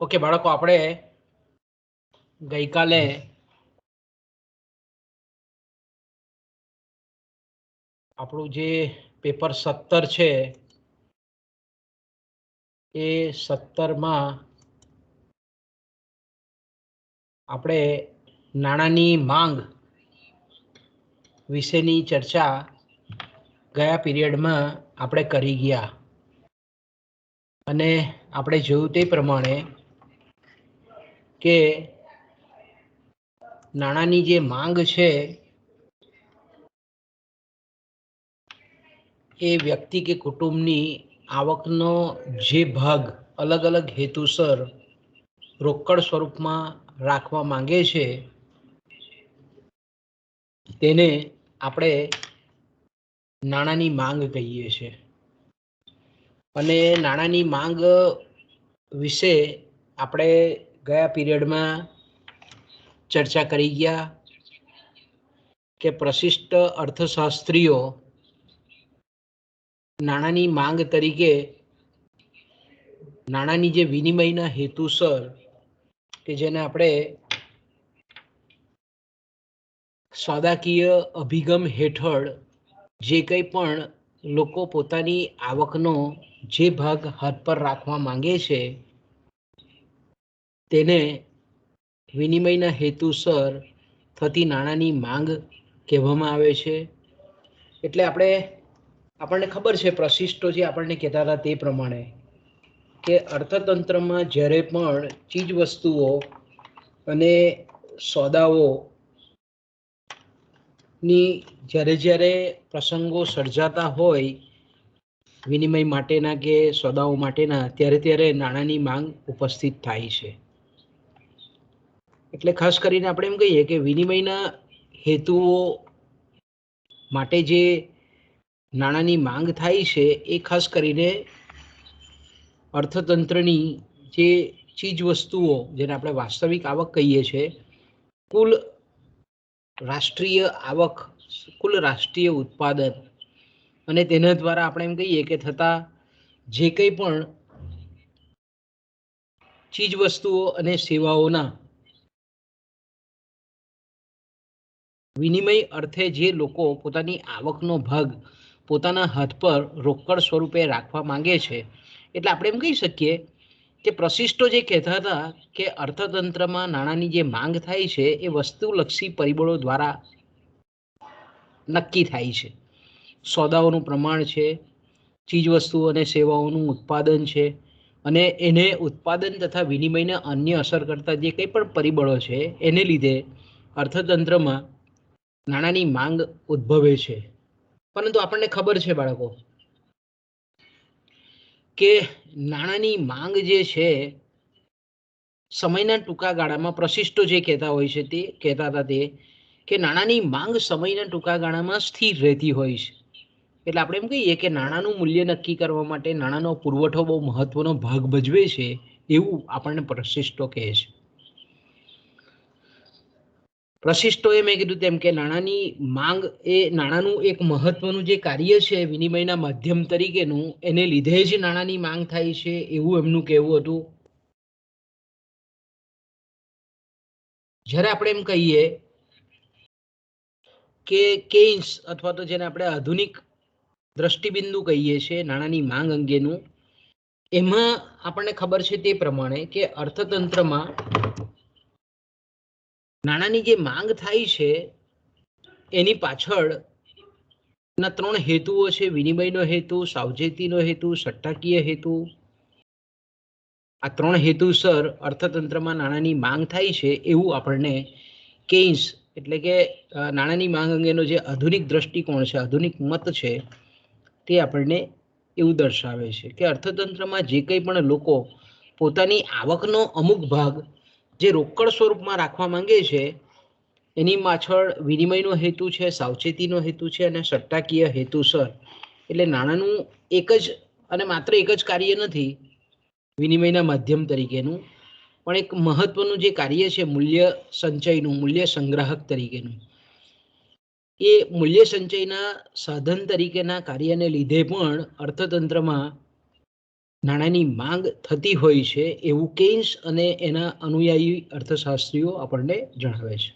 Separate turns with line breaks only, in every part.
Okay બાળકો, આપણે ગઈકાલે આપણું જે પેપર 17 છે એ 17માં આપણે નાણાંની માંગ વિશેની ચર્ચા ગયા પીરિયડમાં આપણે કરી ગયા અને આપણે જોયું તે પ્રમાણે કે નાણાંની જે માંગ છે એ વ્યક્તિ કે કુટુંબની આવકનો જે ભાગ અલગ અલગ હેતુસર રોકડ સ્વરૂપમાં રાખવા માંગે છે તેને આપણે નાણાંની માંગ કહીએ છીએ. અને નાણાંની માંગ વિશે આપણે ગયા પીરિયડમાં ચર્ચા કરી ગયા કે પ્રશિષ્ટ અર્થશાસ્ત્રીઓ નાણાંની માંગ તરીકે નાણાંની જે વિનિમયના હેતુસર કે જેને આપણે સોદાકીય અભિગમ હેઠળ જે કંઈ પણ લોકો પોતાની આવકનો જે ભાગ હાથ પર રાખવા માંગે છે તેને વિનિમયના હેતુસર થતી નાણાંની માંગ કહેવામાં આવે છે. એટલે આપણને ખબર છે પ્રશિષ્ટો જે આપણને કહેતા હતા તે પ્રમાણે કે અર્થતંત્રમાં જ્યારે પણ ચીજ વસ્તુઓ અને સોદાઓ ની જ્યારે પ્રસંગો સર્જાતા હોય વિનિમય માટેના કે સોદાઓ માટેના ત્યારે નાણાંની માંગ ઉપસ્થિત થાય છે. એટલે ખાસ કરીને આપણે એમ કહીએ કે વિનિમયના હેતુઓ માટે જે નાણાંની માંગ થાય છે એ ખાસ કરીને અર્થતંત્રની જે ચીજ વસ્તુઓ જેને આપણે વાસ્તવિક આવક કહીએ છીએ, કુલ રાષ્ટ્રીય આવક, કુલ રાષ્ટ્રીય ઉત્પાદન અને તેના દ્વારા આપણે એમ કહીએ કે થતા જે કંઈ પણ ચીજ વસ્તુઓ અને સેવાઓના વિનિમય અર્થે જે લોકો પોતાની આવકનો ભાગ પોતાના હાથ પર રોકડ સ્વરૂપે રાખવા માંગે છે, એટલે આપણે એમ કહી શકીએ કે પ્રશિષ્ટો જે કહેતા હતા કે અર્થતંત્રમાં નાણાંની જે માંગ થાય છે એ વસ્તુલક્ષી પરિબળો દ્વારા નક્કી થાય છે. સોદાઓનું પ્રમાણ છે, ચીજવસ્તુઓ અને સેવાઓનું ઉત્પાદન છે અને એને ઉત્પાદન તથા વિનિમયને અન્ય અસર કરતા જે કંઈ પણ પરિબળો છે એને લીધે અર્થતંત્રમાં નાણાંની માંગ ઉદ્ભવે છે. પરંતુ આપણને ખબર છે બાળકો કે નાણાંની માંગ જે છે સમયના ટૂંકા ગાળામાં પ્રશિષ્ટો જે કહેતા હોય છે તે કહેતા હતા તે કે નાણાંની માંગ સમયના ટૂંકા ગાળામાં સ્થિર રહેતી હોય છે. એટલે આપણે એમ કહીએ કે નાણાંનું મૂલ્ય નક્કી કરવા માટે નાણાંનો પુરવઠો બહુ મહત્વનો ભાગ ભજવે છે એવું આપણને પ્રશિષ્ટો કહે છે. પ્રશિષ્ટોએ મેં કીધું તેમ કે નાણાંની માંગ એ નાણાંનું એક મહત્વનું જે કાર્ય છે વિનિમયના માધ્યમ તરીકેનું, એને લીધે જ નાણાંની માંગ થાય છે એવું એમનું કહેવું હતું. જ્યારે આપણે એમ કહીએ કે કેઇન્સ અથવા તો જેને આપણે આધુનિક દ્રષ્ટિબિંદુ કહીએ છીએ નાણાંની માંગ અંગેનું, એમાં આપણને ખબર છે તે પ્રમાણે કે અર્થતંત્રમાં નાણાંની જે માંગ થાય છે એની પાછળ ના 3 હેતુઓ છે: વિનિમયનો હેતુ, સાવચેતીનો હેતુ, સટ્ટાકીય હેતુ. આ 3 હેતુસર અર્થતંત્રમાં નાણાંની માંગ થાય છે એવું આપણને કેઇન્સ એટલે કે નાણાંની માંગ અંગેનો જે આધુનિક દ્રષ્ટિકોણ છે, આધુનિક મત છે, તે આપણને એવું દર્શાવે છે કે અર્થતંત્રમાં જે કંઈ પણ લોકો પોતાની આવકનો અમુક ભાગ જે રોકડ સ્વરૂપમાં રાખવા માંગે છે એની પાછળ વિનિમયનો હેતુ છે, સાવચેતીનો હેતુ છે અને સટ્ટાકીય હેતુસર. એટલે નાણાંનું એક જ અને માત્ર એક જ કાર્ય નથી વિનિમયના માધ્યમ તરીકેનું, પણ એક મહત્વનું જે કાર્ય છે મૂલ્ય સંચયનું, મૂલ્ય સંગ્રાહક તરીકેનું, એ મૂલ્ય સંચયના સાધન તરીકેના કાર્યને લીધે પણ અર્થતંત્રમાં નાણાંની માંગ થતી હોય છે એવું કેન્સ અને એના અનુયાયી અર્થશાસ્ત્રીઓ આપણને જણાવે છે.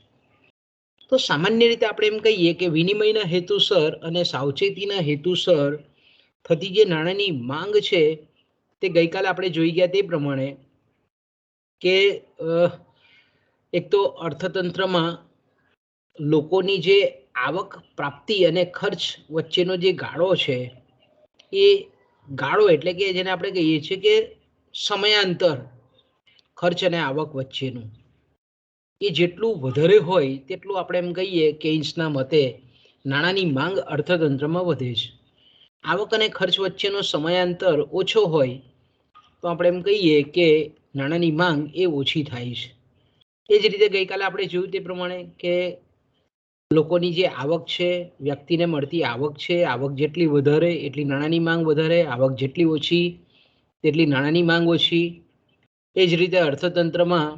તો સામાન્ય રીતે આપણે એમ કહીએ કે વિનિમયના હેતુસર અને સાવચેતીના હેતુસર થતી જે નાણાંની માંગ છે તે ગઈકાલે આપણે જોઈ ગયા તે પ્રમાણે કે એક તો અર્થતંત્રમાં લોકોની જે આવક પ્રાપ્તિ અને ખર્ચ વચ્ચેનો જે ગાળો છે એ ગાળો એટલે કે જેને આપણે કહીએ છીએ કે સમયાંતર ખર્ચ અને આવક વચ્ચેનું એ જેટલું વધારે હોય તેટલું આપણે એમ કહીએ કેન્સના મતે નાણાંની માંગ અર્થતંત્રમાં વધે છે. આવક અને ખર્ચ વચ્ચેનો સમયાંતર ઓછો હોય તો આપણે એમ કહીએ કે નાણાંની માંગ એ ઓછી થાય છે. એ જ રીતે ગઈકાલે આપણે જોયું તે પ્રમાણે કે લોકોની જે આવક છે, વ્યક્તિને મળતી આવક છે, આવક જેટલી વધારે એટલી નાણાંની માંગ વધારે, આવક જેટલી ઓછી તેટલી નાણાંની માંગ ઓછી. એ જ રીતે અર્થતંત્રમાં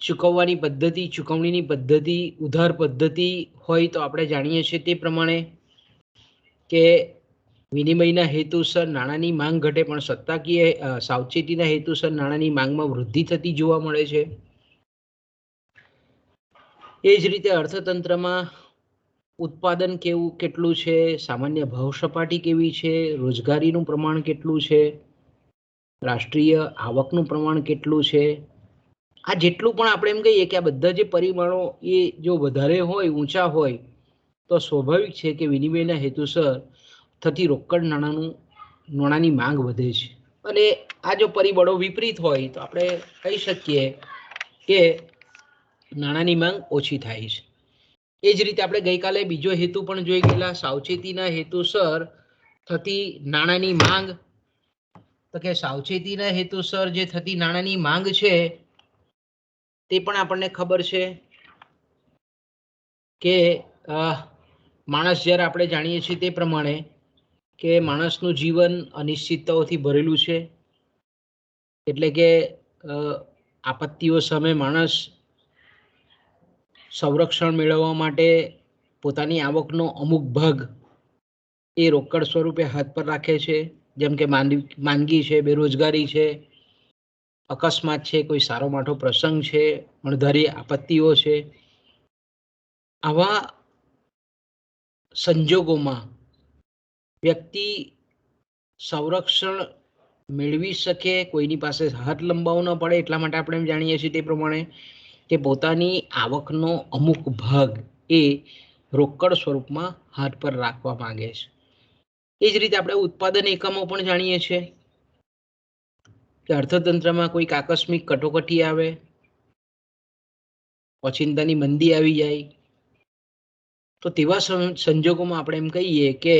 ચૂકવવાની પદ્ધતિ, ચૂકવણીની પદ્ધતિ ઉધાર પદ્ધતિ હોય તો આપણે જાણીએ છીએ તે પ્રમાણે કે વિનિમયના હેતુસર નાણાંની માંગ ઘટે પણ સત્તાકીય સાવચેતીના હેતુસર નાણાંની માંગમાં વૃદ્ધિ થતી જોવા મળે છે. એ જ રીતે અર્થતંત્રમાં ઉત્પાદન કેટલું છે, સામાન્ય ભાવ સપાટી કેવી છે, રોજગારીનું પ્રમાણ કેટલું છે, રાષ્ટ્રીય આવકનું પ્રમાણ કેટલું છે, આ જેટલું પણ આપણે એમ કહીએ કે આ બધા જે પરિમાણો એ જો વધારે હોય, ઊંચા હોય તો સ્વાભાવિક છે કે વિનિમયના હેતુસર થતી રોકડ નાણાંની માંગ વધે છે. અને આ જો પરિબળો વિપરીત હોય તો આપણે કહી શકીએ કે નાણાંની માંગ ઓછી થાય છે. એ જ રીતે આપણે ગઈકાલે બીજો હેતુ પણ જોઈ ગયેલા, સાવચેતીના હેતુસર થતી નાણાંની માંગ. તો કે સાવચેતીના હેતુસર જે થતી નાણાંની માંગ છે તે પણ આપણને ખબર છે કે માણસ જ્યારે આપણે જાણીએ છીએ તે પ્રમાણે કે માણસનું જીવન અનિશ્ચિતતાઓથી ભરેલું છે. એટલે કે આપત્તિઓ સામે માણસ સંરક્ષણ મેળવવા માટે પોતાની આવકનો અમુક ભાગ એ રોકડ સ્વરૂપે હાથ પર રાખે છે. જેમ કે માંદગી છે, બેરોજગારી છે, અકસ્માત છે, કોઈ સારો માઠો પ્રસંગ છે, અણધારી આપત્તિઓ છે. આવા સંજોગોમાં વ્યક્તિ સંરક્ષણ મેળવી શકે, કોઈની પાસે હાથ લંબાવવો ન પડે એટલા માટે આપણે એમ જાણીએ છીએ તે પ્રમાણે કે પોતાની આવકનો અમુક ભાગ એ રોકડ સ્વરૂપમાં હાથ પર રાખવા માંગે છે. એ જ રીતે આપણે ઉત્પાદન એકમો પણ જાણીએ છીએ કે અર્થતંત્રમાં કોઈક આકસ્મિક કટોકટી આવે, ઓચિંતાની મંદી આવી જાય તો તેવા સંજોગોમાં આપણે એમ કહીએ કે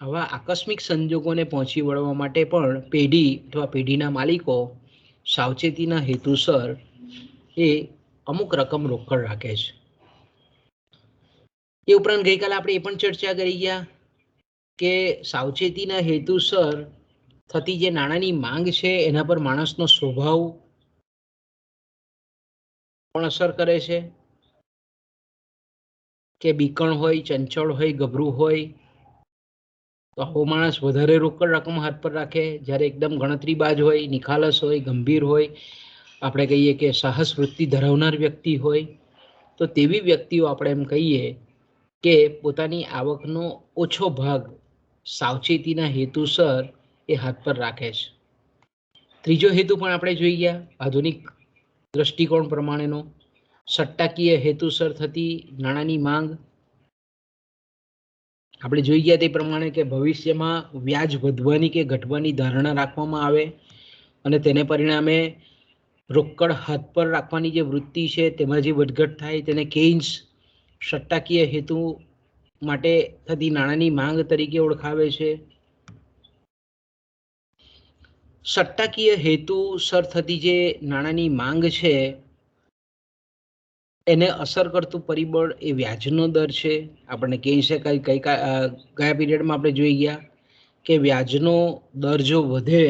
આવા આકસ્મિક સંજોગોને પહોંચી વળવા માટે પણ પેઢી અથવા પેઢીના માલિકો સાવચેતીના હેતુસર એ અમુક રકમ રોકડ રાખે છે. એ ઉપરાંત ગઈકાલે આપણે એ પણ ચર્ચા કરી ગયા કે સાવચેતીના હેતુસર થતી જે નાણાંની માંગ છે એના પર માણસનો સ્વભાવ પણ અસર કરે છે કે બીકણ હોય, ચંચળ હોય, ગભરું હોય તો આવો માણસ વધારે રોકડ રકમ હાથ પર રાખે. જ્યારે એકદમ ગણતરીબાજ હોય, નિખાલસ હોય, ગંભીર હોય, આપણે કહીએ કે સાહસ વૃત્તિ ધરાવનાર વ્યક્તિ હોય તો તેવી વ્યક્તિઓ આપણે એમ કહીએ કે પોતાની આવકનો ઓછો ભાગ સાવચેતીના હેતુસર એ હાથ પર રાખે છે. ત્રીજો હેતુ પણ આપણે જોઈ ગયા આધુનિક દ્રષ્ટિકોણ પ્રમાણેનો, સટ્ટાકીય હેતુસર થતી નાણાંની માંગ. આપણે જોઈ ગયા તે પ્રમાણે કે ભવિષ્યમાં વ્યાજ વધવાની કે ઘટવાની ધારણા રાખવામાં આવે અને તેને પરિણામે રોકડ હાથ પર રાખવાની જે વૃત્તિ છે તેમાં જે વધઘટ થાય તેને કેન્સ સટ્ટાકીય હેતુ માટે થતી નાણાંની માંગ તરીકે ઓળખાવે છે. સટ્ટાકીય હેતુસર થતી જે નાણાંની માંગ છે એને અસર કરતું પરિબળ એ વ્યાજનો દર છે. આપણને કહી શકાય ગયા પીરિયડમાં આપણે જોઈ ગયા કે વ્યાજનો દર જો વધે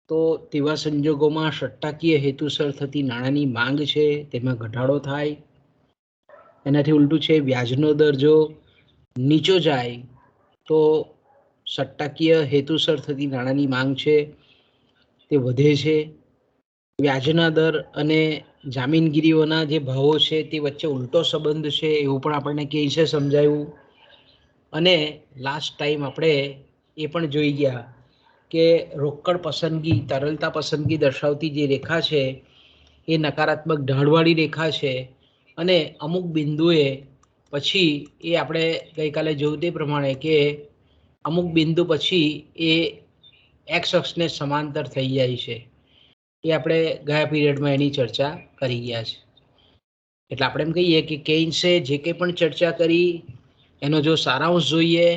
તો તેવા સંજોગોમાં સટ્ટાકીય હેતુસર થતી નાણાંની માંગ છે તેમાં ઘટાડો થાય. એનાથી ઉલટું છે વ્યાજનો દર જો નીચો જાય તો સટ્ટાકીય હેતુસર થતી નાણાંની માંગ છે તે વધે છે. વ્યાજના દર અને જામીનગીરીઓના જે ભાવો છે તે વચ્ચે ઉલટો સંબંધ છે એવું પણ આપણને કેસે સમજાયું. અને લાસ્ટ ટાઈમ આપણે એ પણ જોઈ ગયા કે રોકડ પસંદગી, તરલતા પસંદગી દર્શાવતી જે રેખા છે એ નકારાત્મક ઢાળવાળી રેખા છે અને અમુક બિંદુએ પછી એ આપણે ગઈકાલે જોયું તે પ્રમાણે કે અમુક બિંદુ પછી એ એક્સ અક્ષને સમાંતર થઈ જાય છે. એ આપણે ગયા પીરિયડમાં એની ચર્ચા કરી ગયા છે. એટલે આપણે એમ કહીએ કે કેઇન્સે જે કંઈ પણ ચર્ચા કરી એનો જો સારાંશ જોઈએ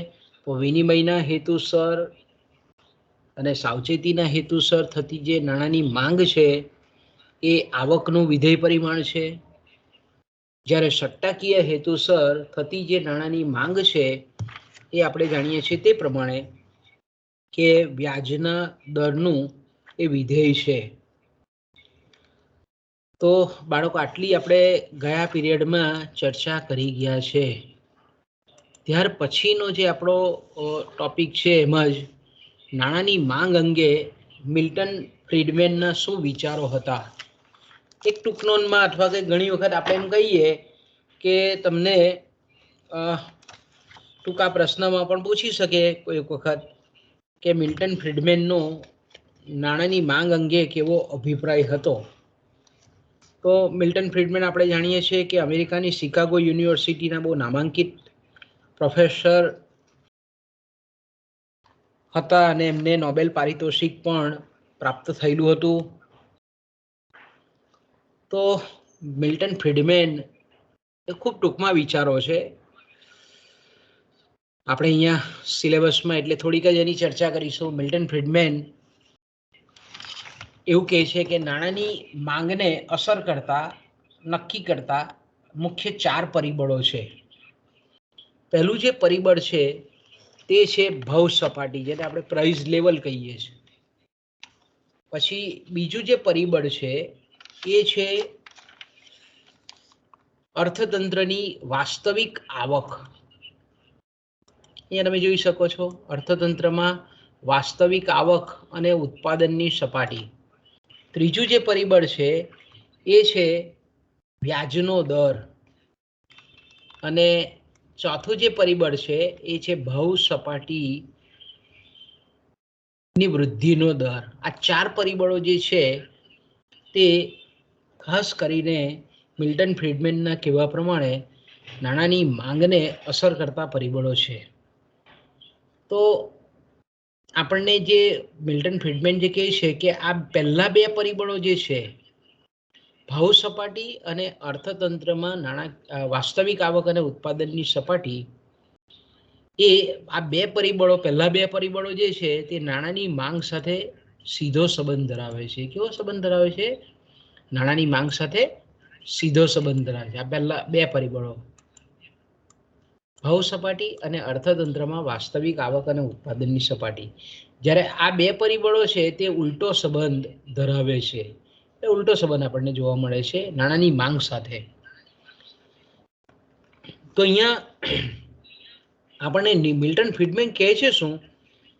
તો વિનિમયના હેતુસર અને સાવચેતીના હેતુસર થતી જે નાણાંની માંગ છે એ આવકનું વિધેય પરિમાણ છે. જ્યારે સટ્ટાકીય હેતુસર થતી જે નાણાંની માંગ છે એ આપણે જાણીએ છીએ તે પ્રમાણે કે વ્યાજના દરનું એ વિધેય છે. તો બાળકો આટલી આપણે ગયા પીરિયડમાં ચર્ચા કરી ગયા છે. ત્યાર પછીનો જે આપણો ટોપિક છે એમાં જ નાણાંની માંગ અંગે મિલ્ટન ફ્રીડમેનના શું વિચારો હતા. એક ટૂંકનોંધમાં અથવા કે ઘણી વખત આપણે એમ કહીએ કે તમને ટૂંકા પ્રશ્નમાં પણ પૂછી શકે કોઈ વખત કે મિલ્ટન ફ્રીડમેનનો નાણાંની માંગ અંગે કેવો અભિપ્રાય હતો. તો મિલ્ટન ફ્રીડમેન આપણે જાણીએ છીએ કે અમેરિકાની શિકાગો યુનિવર્સિટીના બહુ નામાંકિત પ્રોફેસર હતા અને એમને નોબેલ પારિતોષિક પણ પ્રાપ્ત થયેલું હતું. તો મિલ્ટન ફ્રીડમેન એ ખૂબ ટૂંકમાં વિચારો છે. આપણે અહીંયા સિલેબસમાં એટલે થોડીક જ એની ચર્ચા કરીશું. મિલ્ટન ફ્રીડમેન એવું કહે છે કે નાણાંની માંગને અસર કરતા, નક્કી કરતા મુખ્ય 4 પરિબળો છે. પહેલું જે પરિબળ છે તે છે ભાવ સપાટી, જેને આપણે પ્રાઇસ લેવલ કહીએ છીએ. પછી બીજું જે પરિબળ છે એ છે અર્થતંત્રની વાસ્તવિક આવક. અહીંયા તમે જોઈ શકો છો અર્થતંત્રમાં વાસ્તવિક આવક અને ઉત્પાદનની સપાટી. ત્રીજું જે પરિબળ છે એ છે વ્યાજનો દર અને ચોથું જે પરિબળ છે એ છે ભાવ સપાટીની વૃદ્ધિનો દર. આ 4 પરિબળો જે છે તે ખાસ કરીને મિલ્ટન ફ્રીડમેનના કહેવા પ્રમાણે નાણાંની માંગને અસર કરતા પરિબળો છે. તો આપણને જે મિલ્ટન ફ્રીડમેન જે કહે છે કે આ પહેલા 2 પરિબળો જે છે ભાવ સપાટી અને અર્થતંત્રમાં વાસ્તવિક આવક અને ઉત્પાદનની સપાટી, એ આ 2 પરિબળો, પહેલા 2 પરિબળો જે છે તે નાણાંની માંગ સાથે સીધો સંબંધ ધરાવે છે. કેવો સંબંધ ધરાવે છે? નાણાંની માંગ સાથે સીધો સંબંધ ધરાવે છે. આ પહેલા 2 પરિબળો, ભાવ સપાટી અને અર્થતંત્રમાં વાસ્તવિક આવક અને ઉત્પાદનની સપાટી. જ્યારે આ 2 પરિબળો છે તે ઉલટો સંબંધ ધરાવે છે. એ ઉલટો સંબંધ આપણને જોવા મળે છે નાણાંની માંગ સાથે. તો અહીંયા આપણને મિલ્ટન ફ્રીડમેન કહે છે શું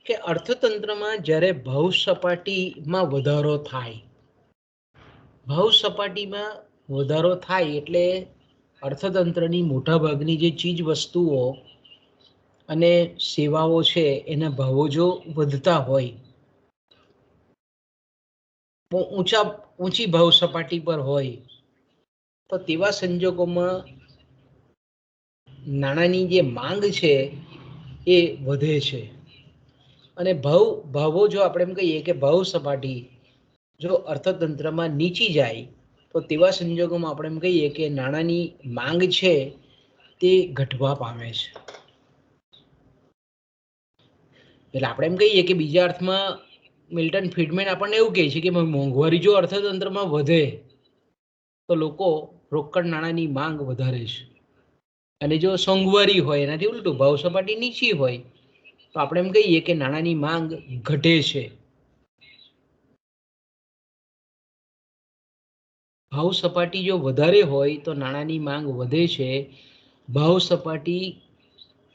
કે અર્થતંત્રમાં જ્યારે ભાવ સપાટીમાં વધારો થાય, ભાવ સપાટીમાં વધારો થાય એટલે અર્થતંત્રની મોટાભાગની જે ચીજ વસ્તુઓ અને સેવાઓ છે એના ભાવો જો વધતા હોય, ઊંચી ભાવ સપાટી પર હોય, તો તેવા સંજોગોમાં નાણાંની જે માંગ છે એ વધે છે. અને ભાવો જો આપણે એમ કહીએ કે ભાવ સપાટી જો અર્થતંત્રમાં નીચી જાય તો તેવા સંજોગોમાં આપણે એમ કહીએ કે નાણાંની માંગ છે તે ઘટવા પામે છે. એટલે આપણે એમ કહીએ કે બીજા અર્થમાં મિલ્ટન ફ્રીડમેન આપણને એવું કહે છે કે મોંઘવારી જો અર્થતંત્રમાં વધે તો લોકો રોકડ નાણાંની માંગ વધારે છે. અને જો મોંઘવારી હોય, એનાથી ઉલટું ભાવ સપાટી નીચી હોય, તો આપણે એમ કહીએ કે નાણાંની માંગ ઘટે છે. ભાવ સપાટી જો વધારે હોય તો નાણાંની માંગ વધે છે. ભાવ સપાટી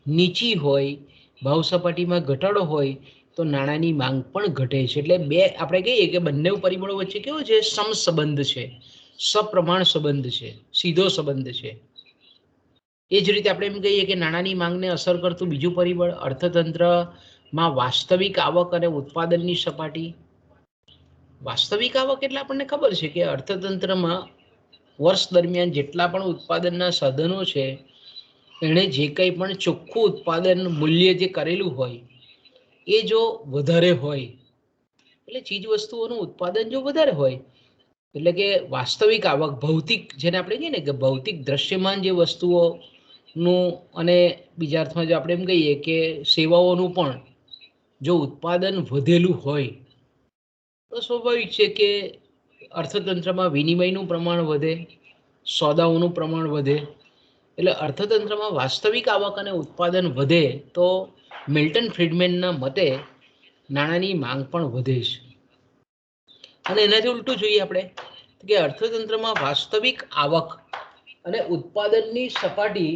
નીચી હોય ભાવ સપાટીમાં ઘટાડો હોય તો નાણાંની માંગ પણ ઘટે છે. એટલે બે આપણે કહીએ કે બંને પરિબળો વચ્ચે કેવો છે, સમસંબંધ છે, સપ્રમાણ સંબંધ છે, સીધો સંબંધ છે. એ જ રીતે આપણે એમ કહીએ કે નાણાંની માંગને અસર કરતું બીજું પરિબળ અર્થતંત્રમાં વાસ્તવિક આવક અને ઉત્પાદનની સપાટી. વાસ્તવિક આવક એટલે આપણને ખબર છે કે અર્થતંત્રમાં વર્ષ દરમિયાન જેટલા પણ ઉત્પાદનના સાધનો છે એણે જે કંઈ પણ ચોખ્ખું ઉત્પાદન મૂલ્ય જે કરેલું હોય એ જો વધારે હોય, એટલે ચીજ વસ્તુઓનું ઉત્પાદન જો વધારે હોય એટલે કે વાસ્તવિક આવક, ભૌતિક જેને આપણે કહીએ ને કે ભૌતિક દ્રશ્યમાન જે વસ્તુઓનું અને બીજા અર્થમાં જો આપણે એમ કહીએ કે સેવાઓનું પણ જો ઉત્પાદન વધેલું હોય તો સ્વાભાવિક છે કે અર્થતંત્રમાં વિનિમયનું પ્રમાણ વધે, સોદાઓનું પ્રમાણ વધે. એટલે અર્થતંત્રમાં વાસ્તવિક આવક અને ઉત્પાદન વધે તો મિલ્ટન ફ્રીડમેનના મતે નાણાંની માંગ પણ વધે છે. અને એનાથી ઉલટું જોઈએ આપણે કે અર્થતંત્રમાં વાસ્તવિક આવક અને ઉત્પાદનની સપાટી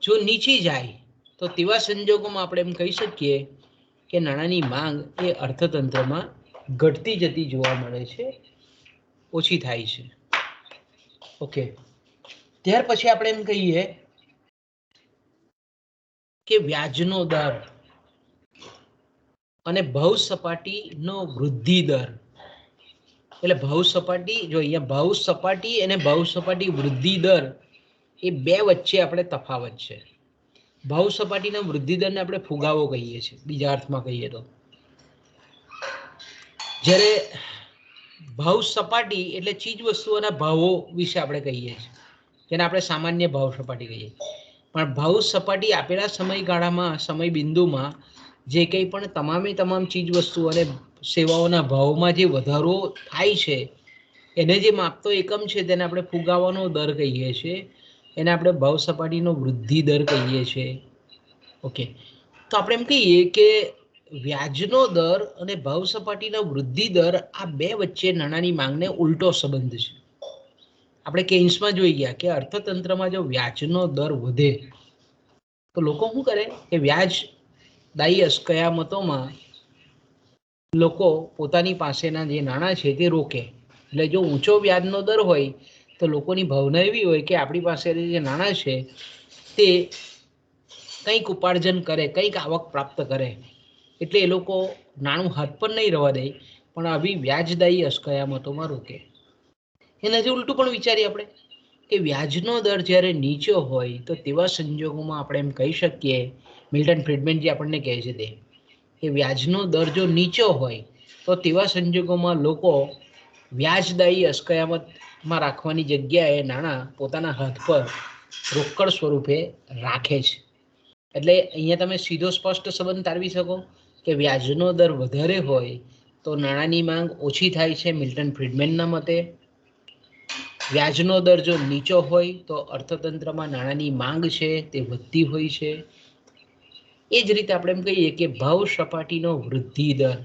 જો નીચી જાય તો તેવા સંજોગોમાં આપણે એમ કહી શકીએ કે નાણાંની માંગ એ અર્થતંત્રમાં ઘટતી જતી જોવા મળે છે, ઓછી થાય છે. ઓકે, ત્યાર પછી આપણે એમ કહીએ કે વ્યાજનો દર અને ભાવ સપાટીનો વૃદ્ધિ દર. એટલે ભાવ સપાટી જો અહીંયા ભાવ સપાટી અને ભાવ સપાટી વૃદ્ધિ દર એ બે વચ્ચે આપણે તફાવત છે. ભાવ સપાટીના વૃદ્ધિ દરને આપણે ફુગાવો કહીએ છીએ, બીજા અર્થમાં કહીએ તો. જ્યારે ભાવ સપાટી એટલે ચીજ વસ્તુઓના ભાવો વિશે આપણે કહીએ છીએ, જેને આપણે સામાન્ય ભાવ સપાટી કહીએ. પણ ભાવ સપાટી આપેલા સમયગાળામાં, સમય બિંદુમાં જે કંઈ પણ તમામ ચીજ વસ્તુઓ અને સેવાઓના ભાવમાં જે વધારો થાય છે એને જે માપતો એકમ છે તેને આપણે ફુગાવાનો દર કહીએ છીએ. એને આપણે ભાવ સપાટીનો વૃદ્ધિ દર કહીએ છીએ. ઓકે, તો આપણે એમ કહીએ કે વ્યાજનો દર અને ભાવ સપાટીનો વૃદ્ધિ દર આ બે વચ્ચે નાણાંની માંગને ઉલટો સંબંધ છે. આપણે કેન્સમાં જોઈ ગયા કે અર્થતંત્રમાં જો વ્યાજનો દર વધે તો લોકો શું કરે કે વ્યાજ દાયી અસ્કયામતોમાં લોકો પોતાની પાસેના જે નાણાં છે તે રોકે. એટલે જો ઊંચો વ્યાજનો દર હોય તો લોકોની ભાવના એવી હોય કે આપણી પાસે જે નાણાં છે તે કંઈક ઉપાર્જન કરે, કંઈક આવક પ્રાપ્ત કરે. એટલે એ લોકો નાણું હાથ પર નહીં રહેવા દે, પણ આવી વ્યાજદાયી અસ્કયામતોમાં રોકે. એનાથી ઉલટું પણ વિચારીએ આપણે કે વ્યાજનો દર જ્યારે નીચો હોય તો તેવા સંજોગોમાં આપણે એમ કહી શકીએ, મિલ્ટન ફ્રીડમેન જે આપણને કહે છે તે, કે વ્યાજનો દર જો નીચો હોય તો તેવા સંજોગોમાં લોકો વ્યાજદાયી અસ્કયામતમાં રાખવાની જગ્યાએ નાણાં પોતાના હાથ પર રોકડ સ્વરૂપે રાખે છે. એટલે અહીંયા તમે સીધો સ્પષ્ટ સંબંધ તારવી શકો કે વ્યાજનો દર વધારે હોય તો નાણાંની માંગ ઓછી થાય છે, મિલ્ટન ફ્રીડમેનના મતે. વ્યાજનો દર જો નીચો હોય તો અર્થતંત્રમાં નાણાંની માંગ છે તે વધતી હોય છે. એ જ રીતે આપણે એમ કહીએ કે ભાવ સપાટીનો વૃદ્ધિ દર,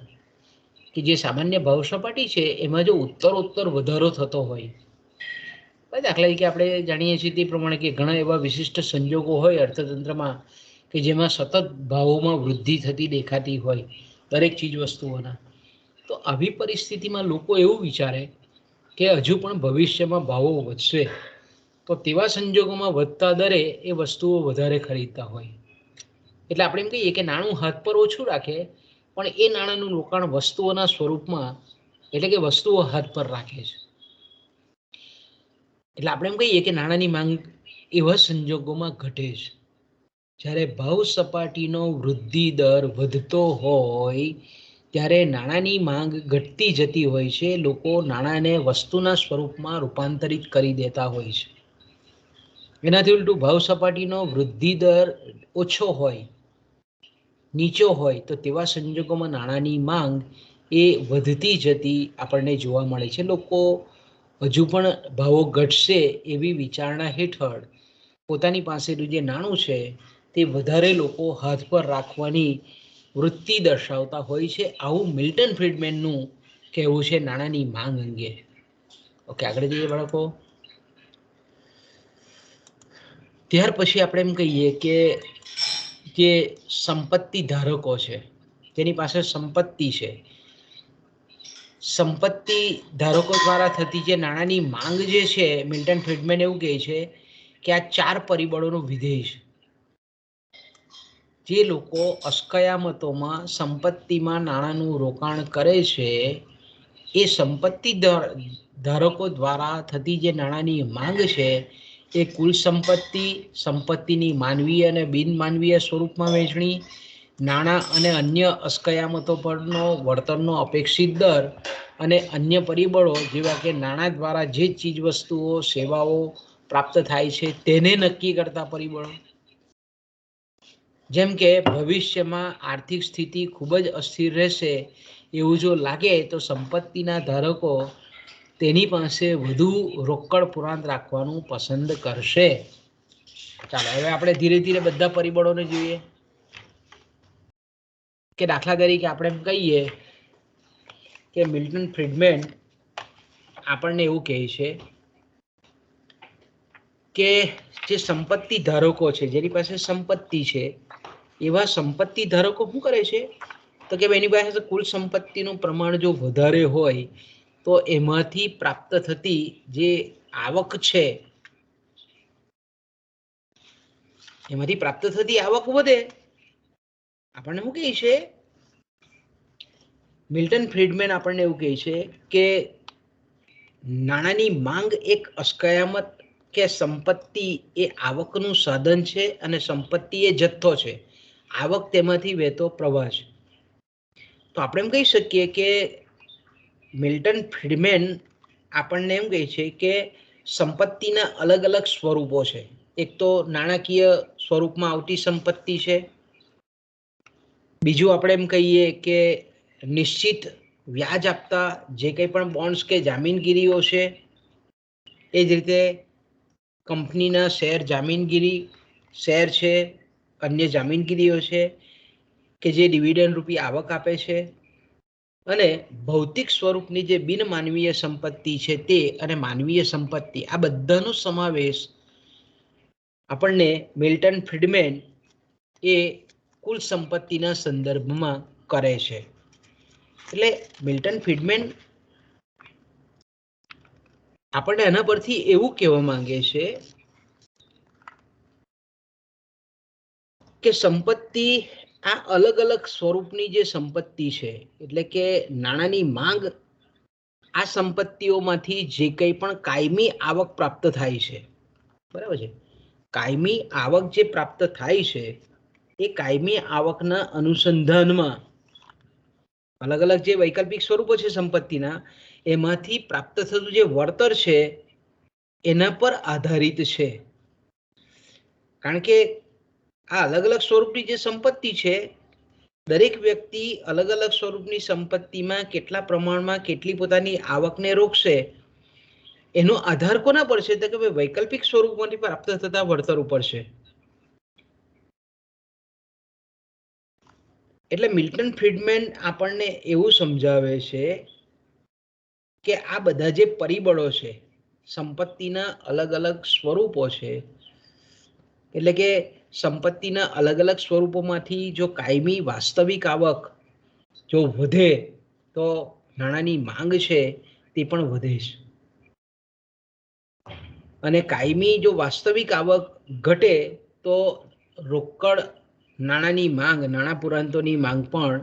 કે જે સામાન્ય ભાવ સપાટી છે એમાં જો ઉત્તરોત્તર વધારો થતો હોય, દાખલા તરીકે આપણે જાણીએ છીએ તે પ્રમાણે કે ઘણા એવા વિશિષ્ટ સંજોગો હોય અર્થતંત્રમાં કે જેમાં સતત ભાવોમાં વૃદ્ધિ થતી દેખાતી હોય દરેક ચીજ વસ્તુઓના, તો આવી પરિસ્થિતિમાં લોકો એવું વિચારે કે હજુ પણ ભવિષ્યમાં ભાવો વધશે, તો તેવા સંજોગોમાં વધતા દરે એ વસ્તુઓ વધારે ખરીદતા હોય. એટલે આપણે એમ કહીએ કે નાણું હાથ પર ઓછું રાખે પણ એ નાણાંનું રોકાણ વસ્તુઓના સ્વરૂપમાં, એટલે કે વસ્તુઓ હાથ પર રાખે છે. એટલે આપણે એમ કહીએ કે નાણાંની માંગ એવા સંજોગોમાં ઘટે છે જ્યારે ભાવ સપાટીનો વૃદ્ધિ દર વધતો હોય ત્યારે નાણાંની માંગ ઘટતી જતી હોય છે. લોકો નાણાંને વસ્તુના સ્વરૂપમાં રૂપાંતરિત કરી દેતા હોય છે. એનાથી ઉલટું ભાવ સપાટીનો વૃદ્ધિ દર ઓછો હોય, નીચો હોય, તો તેવા સંજોગોમાં નાણાંની માંગ એ વધતી જતી આપણને જોવા મળે છે. લોકો હજુ પણ ભાવો ઘટશે એવી વિચારણા હેઠળ પોતાની પાસેનું જે નાણું છે તે વધારે લોકો હાથ પર રાખવાની વૃત્તિ દર્શાવતા હોય છે. આવું મિલ્ટન ફ્રીડમેનનું કહેવું છે નાણાંની માંગ અંગે. ઓકે, આગળ જઈએ બાળકો. ત્યાર પછી આપણે એમ કહીએ કે જે સંપત્તિ ધારકો છે, જેની પાસે સંપત્તિ છે, સંપત્તિ ધારકો દ્વારા થતી જે નાણાંની માંગ જે છે, મિલ્ટન ફ્રીડમેન એવું કહે છે કે આ 4 પરિબળોનું વિધેય છે. જે લોકો અસ્કયામતોમાં સંપત્તિમાં નાણાંનું રોકાણ કરે છે, એ સંપત્તિ ધારકો દ્વારા થતી જે નાણાંની માંગ છે એ કુલ સંપત્તિ, સંપત્તિની માનવીય અને બિનમાનવીય સ્વરૂપમાં વહેંચણી, નાણાં અને અન્ય અસ્કયામતો પરનો વળતરનો અપેક્ષિત દર અને અન્ય પરિબળો જેવા કે નાણાં દ્વારા જે ચીજવસ્તુઓ સેવાઓ પ્રાપ્ત થાય છે તેને નક્કી કરતા પરિબળો, જેમ કે ભવિષ્યમાં આર્થિક સ્થિતિ ખૂબ જ અસ્થિર રહેશે એવું જો લાગે તો સંપત્તિના ધારકો તેની પાસે વધુ રોકડ પુરાંત રાખવાનું પસંદ કરશે. ચાલો હવે આપણે ધીરે ધીરે બધા પરિબળોને જોઈએ. કે દાખલા તરીકે આપણે એમ કહીએ કે મિલ્ટન ફ્રીડમેન આપણને એવું કહે છે કે જે સંપત્તિ ધારકો છે, જેની પાસે સંપત્તિ છે, એવા સંપત્તિ ધારકો શું કરે છે તો કે એની પાસે કુલ સંપત્તિનું પ્રમાણ જો વધારે હોય તો એમાંથી પ્રાપ્ત થતી જે આવક છે, એમાંથી પ્રાપ્ત થતી આવક વધે. આપણને શું કહે છે, મિલ્ટન ફ્રીડમેન આપણને એવું કહે છે કે નાણાંની માંગ એક અસ્કયામત કે સંપત્તિ એ આવકનું સાધન છે અને સંપત્તિ એ જથ્થો છે. આવક તેમાંથી વહેતો પ્રવાહ છે. તો આપણે એમ કહી શકીએ કે મિલ્ટન ફ્રીડમેન આપણને એમ કહે છે કે સંપત્તિના અલગ અલગ સ્વરૂપો છે. એક તો નાણાકીય સ્વરૂપમાં આવતી સંપત્તિ છે. બીજું આપણે એમ કહીએ કે નિશ્ચિત વ્યાજ આપતા જે કંઈ પણ બોન્ડ્સ કે જામીનગીરીઓ છે, એ જ રીતે કંપનીના શેર જામીનગીરી શેર છે, અન્ય જામીનગીરીઓ છે કે જે ડિવિડન્ડ રૂપી આવક આપે છે, અને ભૌતિક સ્વરૂપની જે બિનમાનવીય સંપત્તિ છે તે અને માનવીય સંપત્તિ, આ બધાનો સમાવેશ આપણને મિલ્ટન ફ્રીડમેન એ કુલ સંપત્તિના સંદર્ભમાં કરે છે. એટલે મિલ્ટન ફ્રીડમેન આપણને એના પરથી એવું કહેવા માંગે છે કે સંપત્તિ આ અલગ અલગ સ્વરૂપની જે સંપત્તિ છે, એટલે કે નાણાંની માંગ આ સંપત્તિઓમાંથી જે કંઈ પણ કાયમી આવક પ્રાપ્ત થાય છે, બરાબર છે, કાયમી આવક જે પ્રાપ્ત થાય છે એ કાયમી આવકના અનુસંધાનમાં અલગ અલગ જે વૈકલ્પિક સ્વરૂપો છે સંપત્તિના, એમાંથી પ્રાપ્ત થતું જે વળતર છે એના પર આધારિત છે. કારણ કે આ અલગ અલગ સ્વરૂપની જે સંપત્તિ છે, દરેક વ્યક્તિ અલગ અલગ સ્વરૂપની સંપત્તિમાં કેટલા પ્રમાણમાં કેટલી પોતાની આવકને રોકશે એનો આધાર કોના પર છે, તો કે વૈકલ્પિક સ્વરૂપમાંથી પ્રાપ્ત થતા વળતર ઉપર છે. એટલે મિલ્ટન ફ્રીડમેન આપણને એવું સમજાવે છે કે આ બધા જે પરિબળો છે, સંપત્તિના અલગ અલગ સ્વરૂપો છે, એટલે કે સંપત્તિના અલગ અલગ સ્વરૂપોમાંથી જો કાયમી વાસ્તવિક આવક જો વધે તો નાણાંની માંગ છે તે પણ વધે છે, અને કાયમી જો વાસ્તવિક આવક ઘટે તો રોકડ નાણાંની માંગ, નાણાં પુરાંતોની માંગ પણ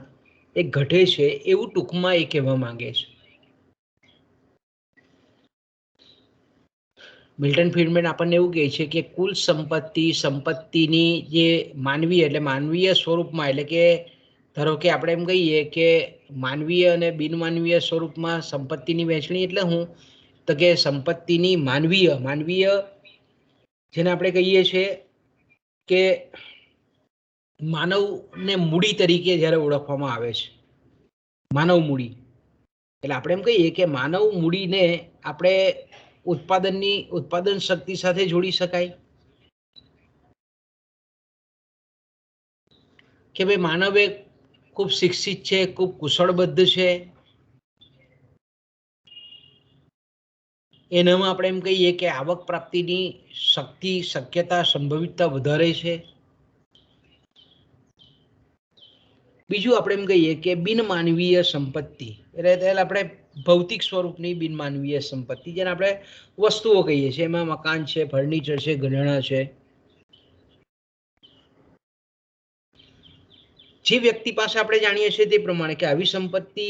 એ ઘટે છે, એવું ટૂંકમાં એ કહેવા માંગે છે. મિલ્ટન ફ્રીડમેન આપણને એવું કહે છે કે કુલ સંપત્તિની જે માનવીય એટલે માનવીય સ્વરૂપમાં, એટલે કે ધારો કે આપણે એમ કહીએ કે માનવીય અને બિનમાનવીય સ્વરૂપમાં સંપત્તિની વહેંચણી એટલે હું, તો કે સંપત્તિની માનવીય જેને આપણે કહીએ છીએ કે માનવને મૂડી તરીકે જ્યારે ઓળખવામાં આવે છે, માનવ મૂડી, એટલે આપણે એમ કહીએ કે માનવ મૂડીને આપણે ઉત્પાદન શક્તિ સાથે જોડી શકાય કે ભાઈ માનવ એક ખૂબ શિક્ષિત છે, ખૂબ કુશળબદ્ધ છે, એનામાં આપણે એમ કહીએ કે આવક પ્રાપ્તિની શક્યતા સંભવિતતા વધારે છે. બીજું આપણે એમ કહીએ કે બિનમાનવીય સંપત્તિ, એટલે આપણે ભૌતિક સ્વરૂપની બિનમાનવીય સંપત્તિ, જેને આપણે વસ્તુઓ કહીએ છીએ. એમાં મકાન છે, ફર્નિચર છે, ઘરેણાં છે. જે વ્યક્તિ પાસે આપણે જાણીએ છીએ તે પ્રમાણે કે આવી સંપત્તિ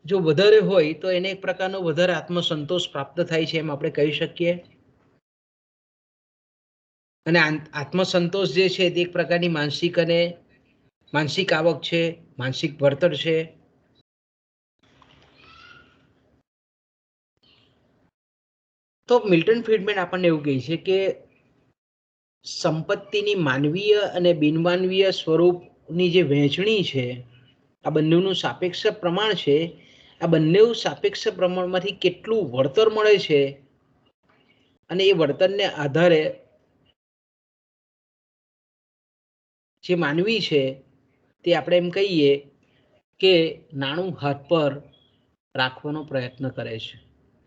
જો વધારે હોય તો એને એક પ્રકારનો વધારે આત્મસંતોષ પ્રાપ્ત થાય છે, એમ આપણે કહી શકીએ. અને આત્મસંતોષ જે છે તે એક પ્રકારની માનસિક આવક છે, માનસિક વળતર છે. તો મિલ્ટન ફ્રીડમેન આપણને એવું કહે છે કે સંપત્તિની માનવીય અને બિનમાનવીય સ્વરૂપની જે વહેંચણી છે, આ બંનેનું સાપેક્ષ પ્રમાણ છે. આ બંને સાપેક્ષ પ્રમાણમાંથી કેટલું વળતર મળે છે અને એ વળતરને આધારે જે માનવી છે તે આપણે એમ કહીએ કે નાણું હાથ પર રાખવાનો પ્રયત્ન કરે છે.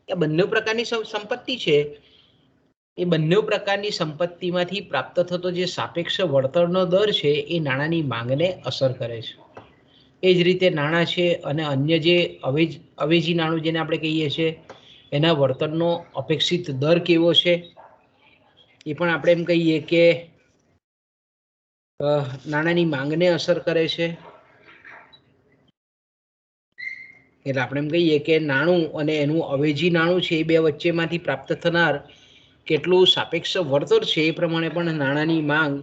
એ બંને પ્રકારની સંપત્તિ છે. એ બંને પ્રકારની સંપત્તિમાંથી પ્રાપ્ત થતો જે સાપેક્ષ વળતરનો દર છે એ નાણાંની માંગને અસર કરે છે. એ જ રીતે નાણાં છે અને અન્ય જે અવેજી નાણું જેને આપણે કહીએ છીએ એના વળતરનો અપેક્ષિત દર કેવો છે એ પણ આપણે એમ કહીએ કે નાણાંની માંગને અસર કરે છે. એટલે આપણે એમ કહીએ કે નાણું અને એનું અવેજી નાણું છે એ બે વચ્ચેમાંથી પ્રાપ્ત થનાર કેટલું સાપેક્ષ વળતર છે એ પ્રમાણે પણ નાણાંની માંગ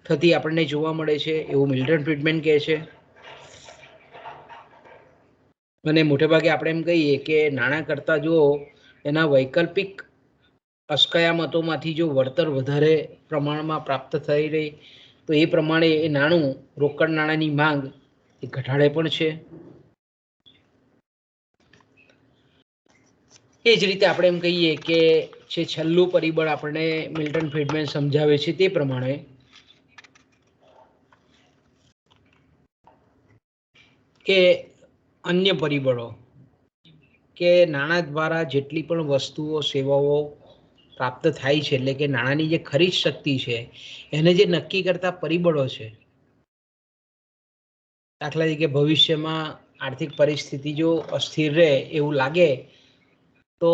થતી આપણને જોવા મળે છે, એવું મિલ્ટન ફ્રીડમેન કહે છે. અને મોટેભાગે આપણે એમ કહીએ કે નાણાં કરતાં જો એના વૈકલ્પિક અસ્કયામતોમાંથી જો વળતર વધારે પ્રમાણમાં પ્રાપ્ત થઈ રહી તો એ પ્રમાણે એ નાણું, રોકડ નાણાંની માંગ એ ઘટાડે પણ છે. એ જ રીતે આપણે એમ કહીએ કે જે છેલ્લું પરિબળ આપણને મિલ્ટન ફ્રીડમેન સમજાવે છે તે પ્રમાણે કે અન્ય પરિબળો કે નાણાં દ્વારા જેટલી પણ વસ્તુઓ, સેવાઓ પ્રાપ્ત થાય છે, એટલે કે નાણાંની જે ખરીદ શક્તિ છે એને જે નક્કી કરતા પરિબળો છે, દાખલા તરીકે ભવિષ્યમાં આર્થિક પરિસ્થિતિ જો અસ્થિર રહે એવું લાગે તો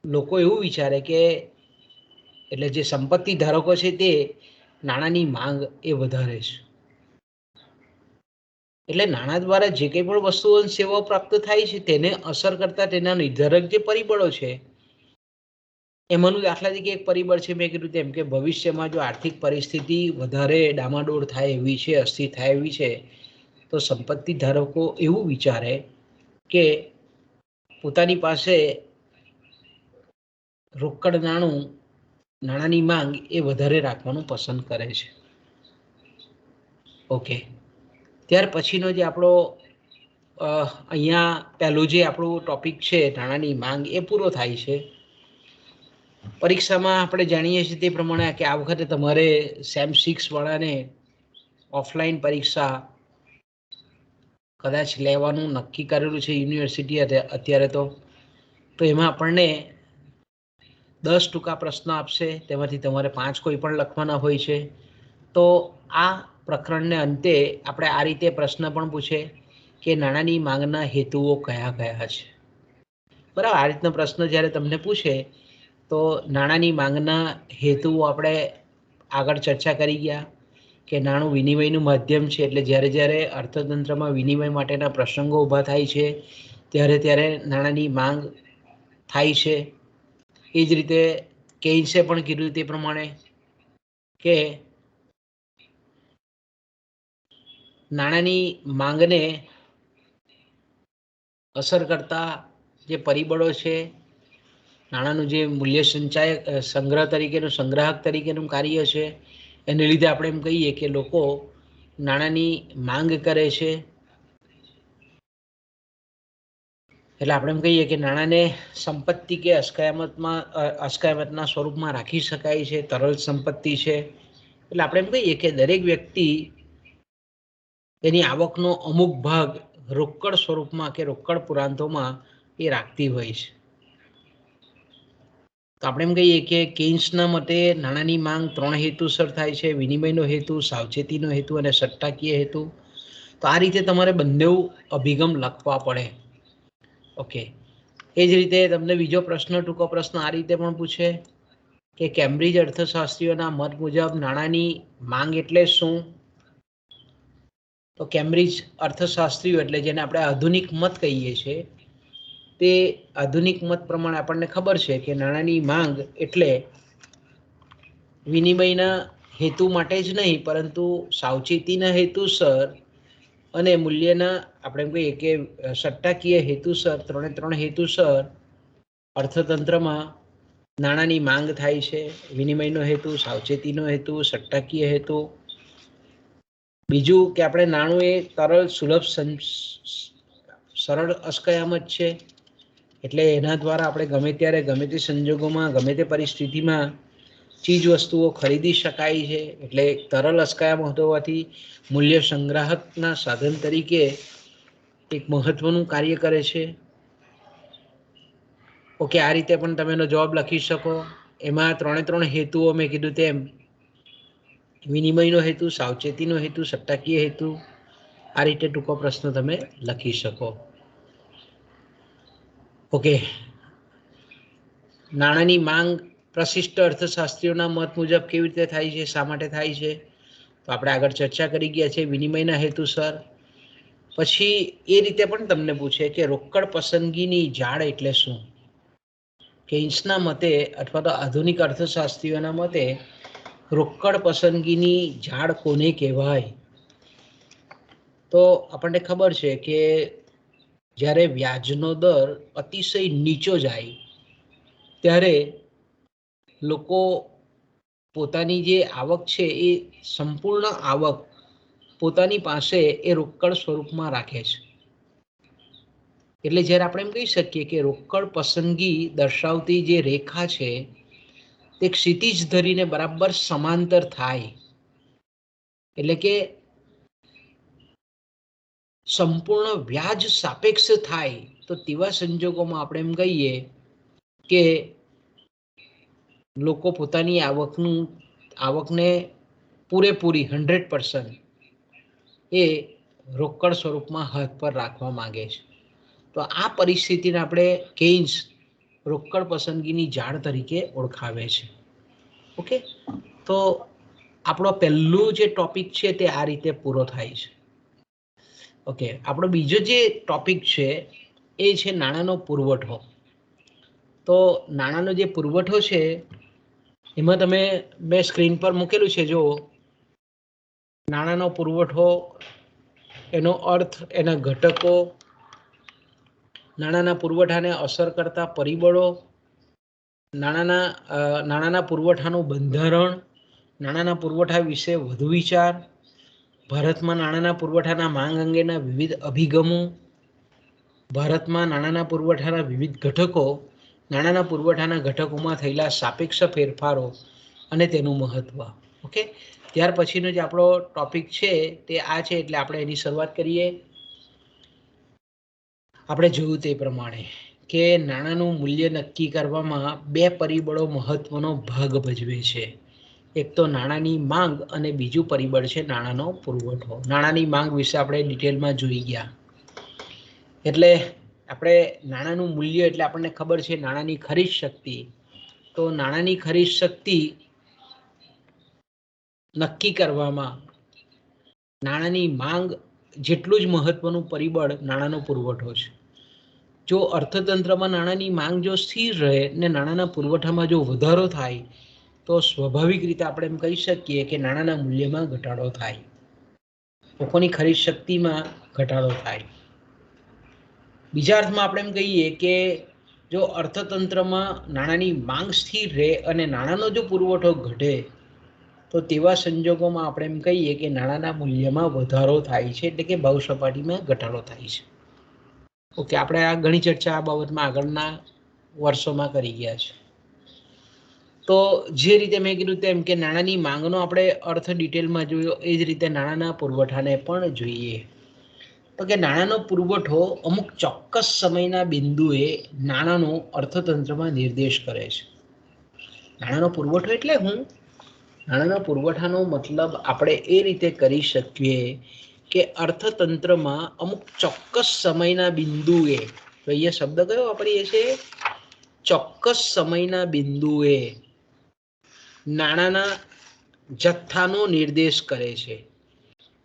લોકો એવું વિચારે કે એટલે જે સંપત્તિ ધારકો છે તે નાણાંની માંગ એ વધારે છે. એટલે નાણાં દ્વારા જે કંઈ પણ વસ્તુઓ અને સેવાઓ પ્રાપ્ત થાય છે તેને અસર કરતા તેના નિર્ધારક જે પરિબળો છે એમાંનું દાખલા તરીકે એક પરિબળ છે, મેં કીધું તેમ કે ભવિષ્યમાં જો આર્થિક પરિસ્થિતિ વધારે ડામાડોળ થાય એવી છે, અસ્થિર થાય એવી છે, તો સંપત્તિ ધારકો એવું વિચારે કે પોતાની પાસે રોકડ નાણાંની માંગ એ વધારે રાખવાનું પસંદ કરે છે. ઓકે, ત્યાર પછીનો જે આપણો અહીંયા પહેલું જે આપણું ટોપિક છે નાણાંની માંગ એ પૂરો થાય છે. પરીક્ષામાં આપણે જાણીએ છીએ તે પ્રમાણે કે આ વખતે તમારે સેમ 6 વાળાને ઓફલાઈન પરીક્ષા કદાચ લેવાનું નક્કી કરેલું છે યુનિવર્સિટી અત્યારે તો એમાં આપણને 10 ટૂંકા પ્રશ્નો આપશે, તેમાંથી તમારે 5 કોઈ પણ લખવાના હોય છે. તો આ પ્રકરણને અંતે આપણે આ રીતે પ્રશ્ન પણ પૂછે કે નાણાંની માંગના હેતુઓ કયા કયા છે. બરાબર, આ રીતનો પ્રશ્ન જ્યારે તમને પૂછે તો નાણાંની માંગના હેતુઓ આપણે આગળ ચર્ચા કરી ગયા કે નાણું વિનિમયનું માધ્યમ છે, એટલે જ્યારે જ્યારે અર્થતંત્રમાં વિનિમય માટેના પ્રસંગો ઊભા થાય છે ત્યારે નાણાંની માંગ થાય છે. એ જ રીતે કેઇન્સે પણ કીધું તે પ્રમાણે કે નાણાંની માંગને અસર કરતા જે પરિબળો છે, નાણાંનું જે મૂલ્ય સંગ્રહ તરીકેનું સંગ્રાહક તરીકેનું કાર્ય છે, એને લીધે આપણે એમ કહીએ કે લોકો નાણાંની માંગ કરે છે. એટલે આપણે એમ કહીએ કે નાણાંને સંપત્તિ કે અસ્કયામતના સ્વરૂપમાં રાખી શકાય છે, તરલ સંપત્તિ છે. એટલે આપણે એમ કહીએ કે દરેક વ્યક્તિ એની આવકનો અમુક ભાગ રોકડ સ્વરૂપમાં કે રોકડ પુરાંતોમાં એ રાખતી હોય છે. તો આપણે એમ કહીએ કે કેઇન્સના મતે નાણાંની માંગ 3 હેતુસર થાય છે: વિનિમયનો હેતુ, સાવચેતીનો હેતુ અને સટ્ટાકીય હેતુ. તો આ રીતે તમારે બંને અભિગમ લખવા પડે. ઓકે, એ જ રીતે તમને બીજો પ્રશ્ન, ટૂંકો પ્રશ્ન આ રીતે પણ પૂછે કે કેમ્બ્રિજ અર્થશાસ્ત્રીઓના મત મુજબ નાણાંની માંગ એટલે શું? તો કેમ્બ્રિજ અર્થશાસ્ત્રીઓ એટલે જેને આપણે આધુનિક મત કહીએ છીએ, તે આધુનિક મત પ્રમાણે આપણને ખબર છે કે નાણાંની માંગ એટલે વિનિમયના હેતુ માટે જ નહીં, પરંતુ સાવચેતીના હેતુસર અને મૂલ્યના આપણે એમ કહીએ કે સટ્ટાકીય હેતુસર, ત્રણ હેતુસર અર્થતંત્રમાં નાણાંની માંગ થાય છે. વિનિમયનો હેતુ, સાવચેતીનો હેતુ, સટ્ટાકીય હેતુ. બીજું કે આપણે નાણું એ તરલ, સુલભ, સરળ અસ્કયામત છે, એટલે એના દ્વારા આપણે ગમે ત્યારે, ગમે તે સંજોગોમાં, ગમે તે પરિસ્થિતિમાં ચીજ વસ્તુઓ ખરીદી શકાય છે. એટલે તરલ અસ્કયામત હોવાથી મૂલ્ય સંગ્રાહકના સાધન તરીકે એક મહત્વનું કાર્ય કરે છે. ઓકે, આ રીતે પણ તમે એનો જવાબ લખી શકો. એમાં ત્રણ હેતુઓ મેં કીધું તેમ વિનિમયનો હેતુ, સાવચેતીનો હેતુ, સટ્ટાકીય હેતુ. આ રીતે ટૂંકો પ્રશ્ન તમે લખી શકો. ઓકે, નાણાંની માંગ પ્રશિષ્ટ અર્થશાસ્ત્રીઓના મત મુજબ કેવી રીતે થાય છે, શા માટે થાય છે? તો આપણે આગળ ચર્ચા કરી ગયા છે, વિનિમયના હેતુસર. પછી એ રીતે પણ તમને પૂછે કે રોકડ પસંદગીની જાળ એટલે શું? કેન્સના મતે અથવા તો આધુનિક અર્થશાસ્ત્રીઓના મતે રોકડ પસંદગીની જાળ કોને કહેવાય? તો આપણને ખબર છે કે જ્યારે વ્યાજનો દર અતિશય નીચો જાય ત્યારે લોકો પોતાની જે આવક છે એ સંપૂર્ણ આવક પોતાની પાસે એ રોકડ સ્વરૂપમાં રાખે છે. એટલે જ્યારે આપણે એમ કહી શકીએ કે રોકડ પસંદગી દર્શાવતી જે રેખા છે તે ક્ષિતિજ ધરીને બરાબર સમાંતર થાય, એટલે કે સંપૂર્ણ વ્યાજ સાપેક્ષ થાય, તો તેવા સંજોગોમાં આપણે એમ કહીએ કે લોકો પોતાની આવકને પૂરેપૂરી 100% એ રોકડ સ્વરૂપમાં હાથ પર રાખવા માંગે છે. તો આ પરિસ્થિતિને આપણે કેન્સ રોકડ પસંદગીની જાળ તરીકે ઓળખાવે છે. ઓકે, તો આપણો પહેલું જે ટોપિક છે તે આ રીતે પૂરો થાય છે. ઓકે, આપણો બીજો જે ટોપિક છે એ છે નાણાંનો પુરવઠો. તો નાણાંનો જે પુરવઠો છે એમાં તમે મેં સ્ક્રીન પર મૂકેલું છે, જો નાણાંનો પુરવઠો, એનો અર્થ, એના ઘટકો, નાણાંના પુરવઠાને અસર કરતા પરિબળો, નાણાંના પુરવઠાનું બંધારણ, નાણાંના પુરવઠા વિશે વધુ વિચાર, ભારતમાં નાણાંના પુરવઠાના માંગ અંગેના વિવિધ અભિગમો, ભારતમાં નાણાંના પુરવઠાના વિવિધ ઘટકો, નાણાંના પુરવઠાના ઘટકોમાં થયેલા સાપેક્ષ ફેરફારો અને તેનું મહત્વ. ઓકે, ત્યાર પછીનો જે આપણો ટોપિક છે તે આ છે, એટલે આપણે એની શરૂઆત કરીએ. આપણે જોયું તે પ્રમાણે કે નાણાંનું મૂલ્ય નક્કી કરવામાં બે પરિબળો મહત્વનો ભાગ ભજવે છે. એક તો નાણાંની માંગ અને બીજું પરિબળ છે નાણાંનો પુરવઠો. નાણાંની માંગ વિશે આપણે ડિટેલમાં જોઈ ગયા. એટલે આપણે નાણાંનું મૂલ્ય એટલે આપણને ખબર છે નાણાંની ખરીદ શક્તિ. તો નાણાંની ખરીદ શક્તિ નક્કી કરવામાં નાણાંની માંગ જેટલું જ મહત્વનું પરિબળ નાણાંનો પુરવઠો છે. જો અર્થતંત્રમાં નાણાંની માંગ જો સ્થિર રહે ને નાણાંના પુરવઠામાં જો વધારો થાય તો સ્વાભાવિક રીતે આપણે એમ કહી શકીએ કે નાણાંના મૂલ્યમાં ઘટાડો થાય, લોકોની ખરીદ શક્તિમાં ઘટાડો થાય. બીજા અર્થમાં આપણે એમ કહીએ કે જો અર્થતંત્રમાં નાણાંની માંગ સ્થિર રહે અને નાણાંનો જો પુરવઠો ઘટે તો તેવા સંજોગોમાં આપણે એમ કહીએ કે નાણાંના મૂલ્યમાં વધારો થાય છે, એટલે કે ભાવ સપાટીમાં ઘટાડો થાય છે. ઓકે, આપણે આ ઘણી ચર્ચા આ બાબતમાં આગળના વર્ષોમાં કરી ગયા છે. તો જે રીતે મેં કીધું તેમ કે નાણાંની માંગનો આપણે અર્થ ડિટેલમાં જોયો, એ જ રીતે નાણાંના પુરવઠાને પણ જોઈએ. તો કે નાણાંનો પુરવઠો અમુક ચોક્કસ સમયના બિંદુએ નાણાંનો અર્થતંત્રમાં નિર્દેશ કરે છે. નાણાંનો પુરવઠો એટલે હું નાણાંના પુરવઠાનો મતલબ આપણે એ રીતે કરી શકીએ કે અર્થતંત્રમાં અમુક ચોક્કસ સમયના બિંદુએ, તો અહીંયા શબ્દ કયો વાપરીએ છીએ? ચોક્કસ સમયના બિંદુએ નાણાંના જથ્થાનો નિર્દેશ કરે છે.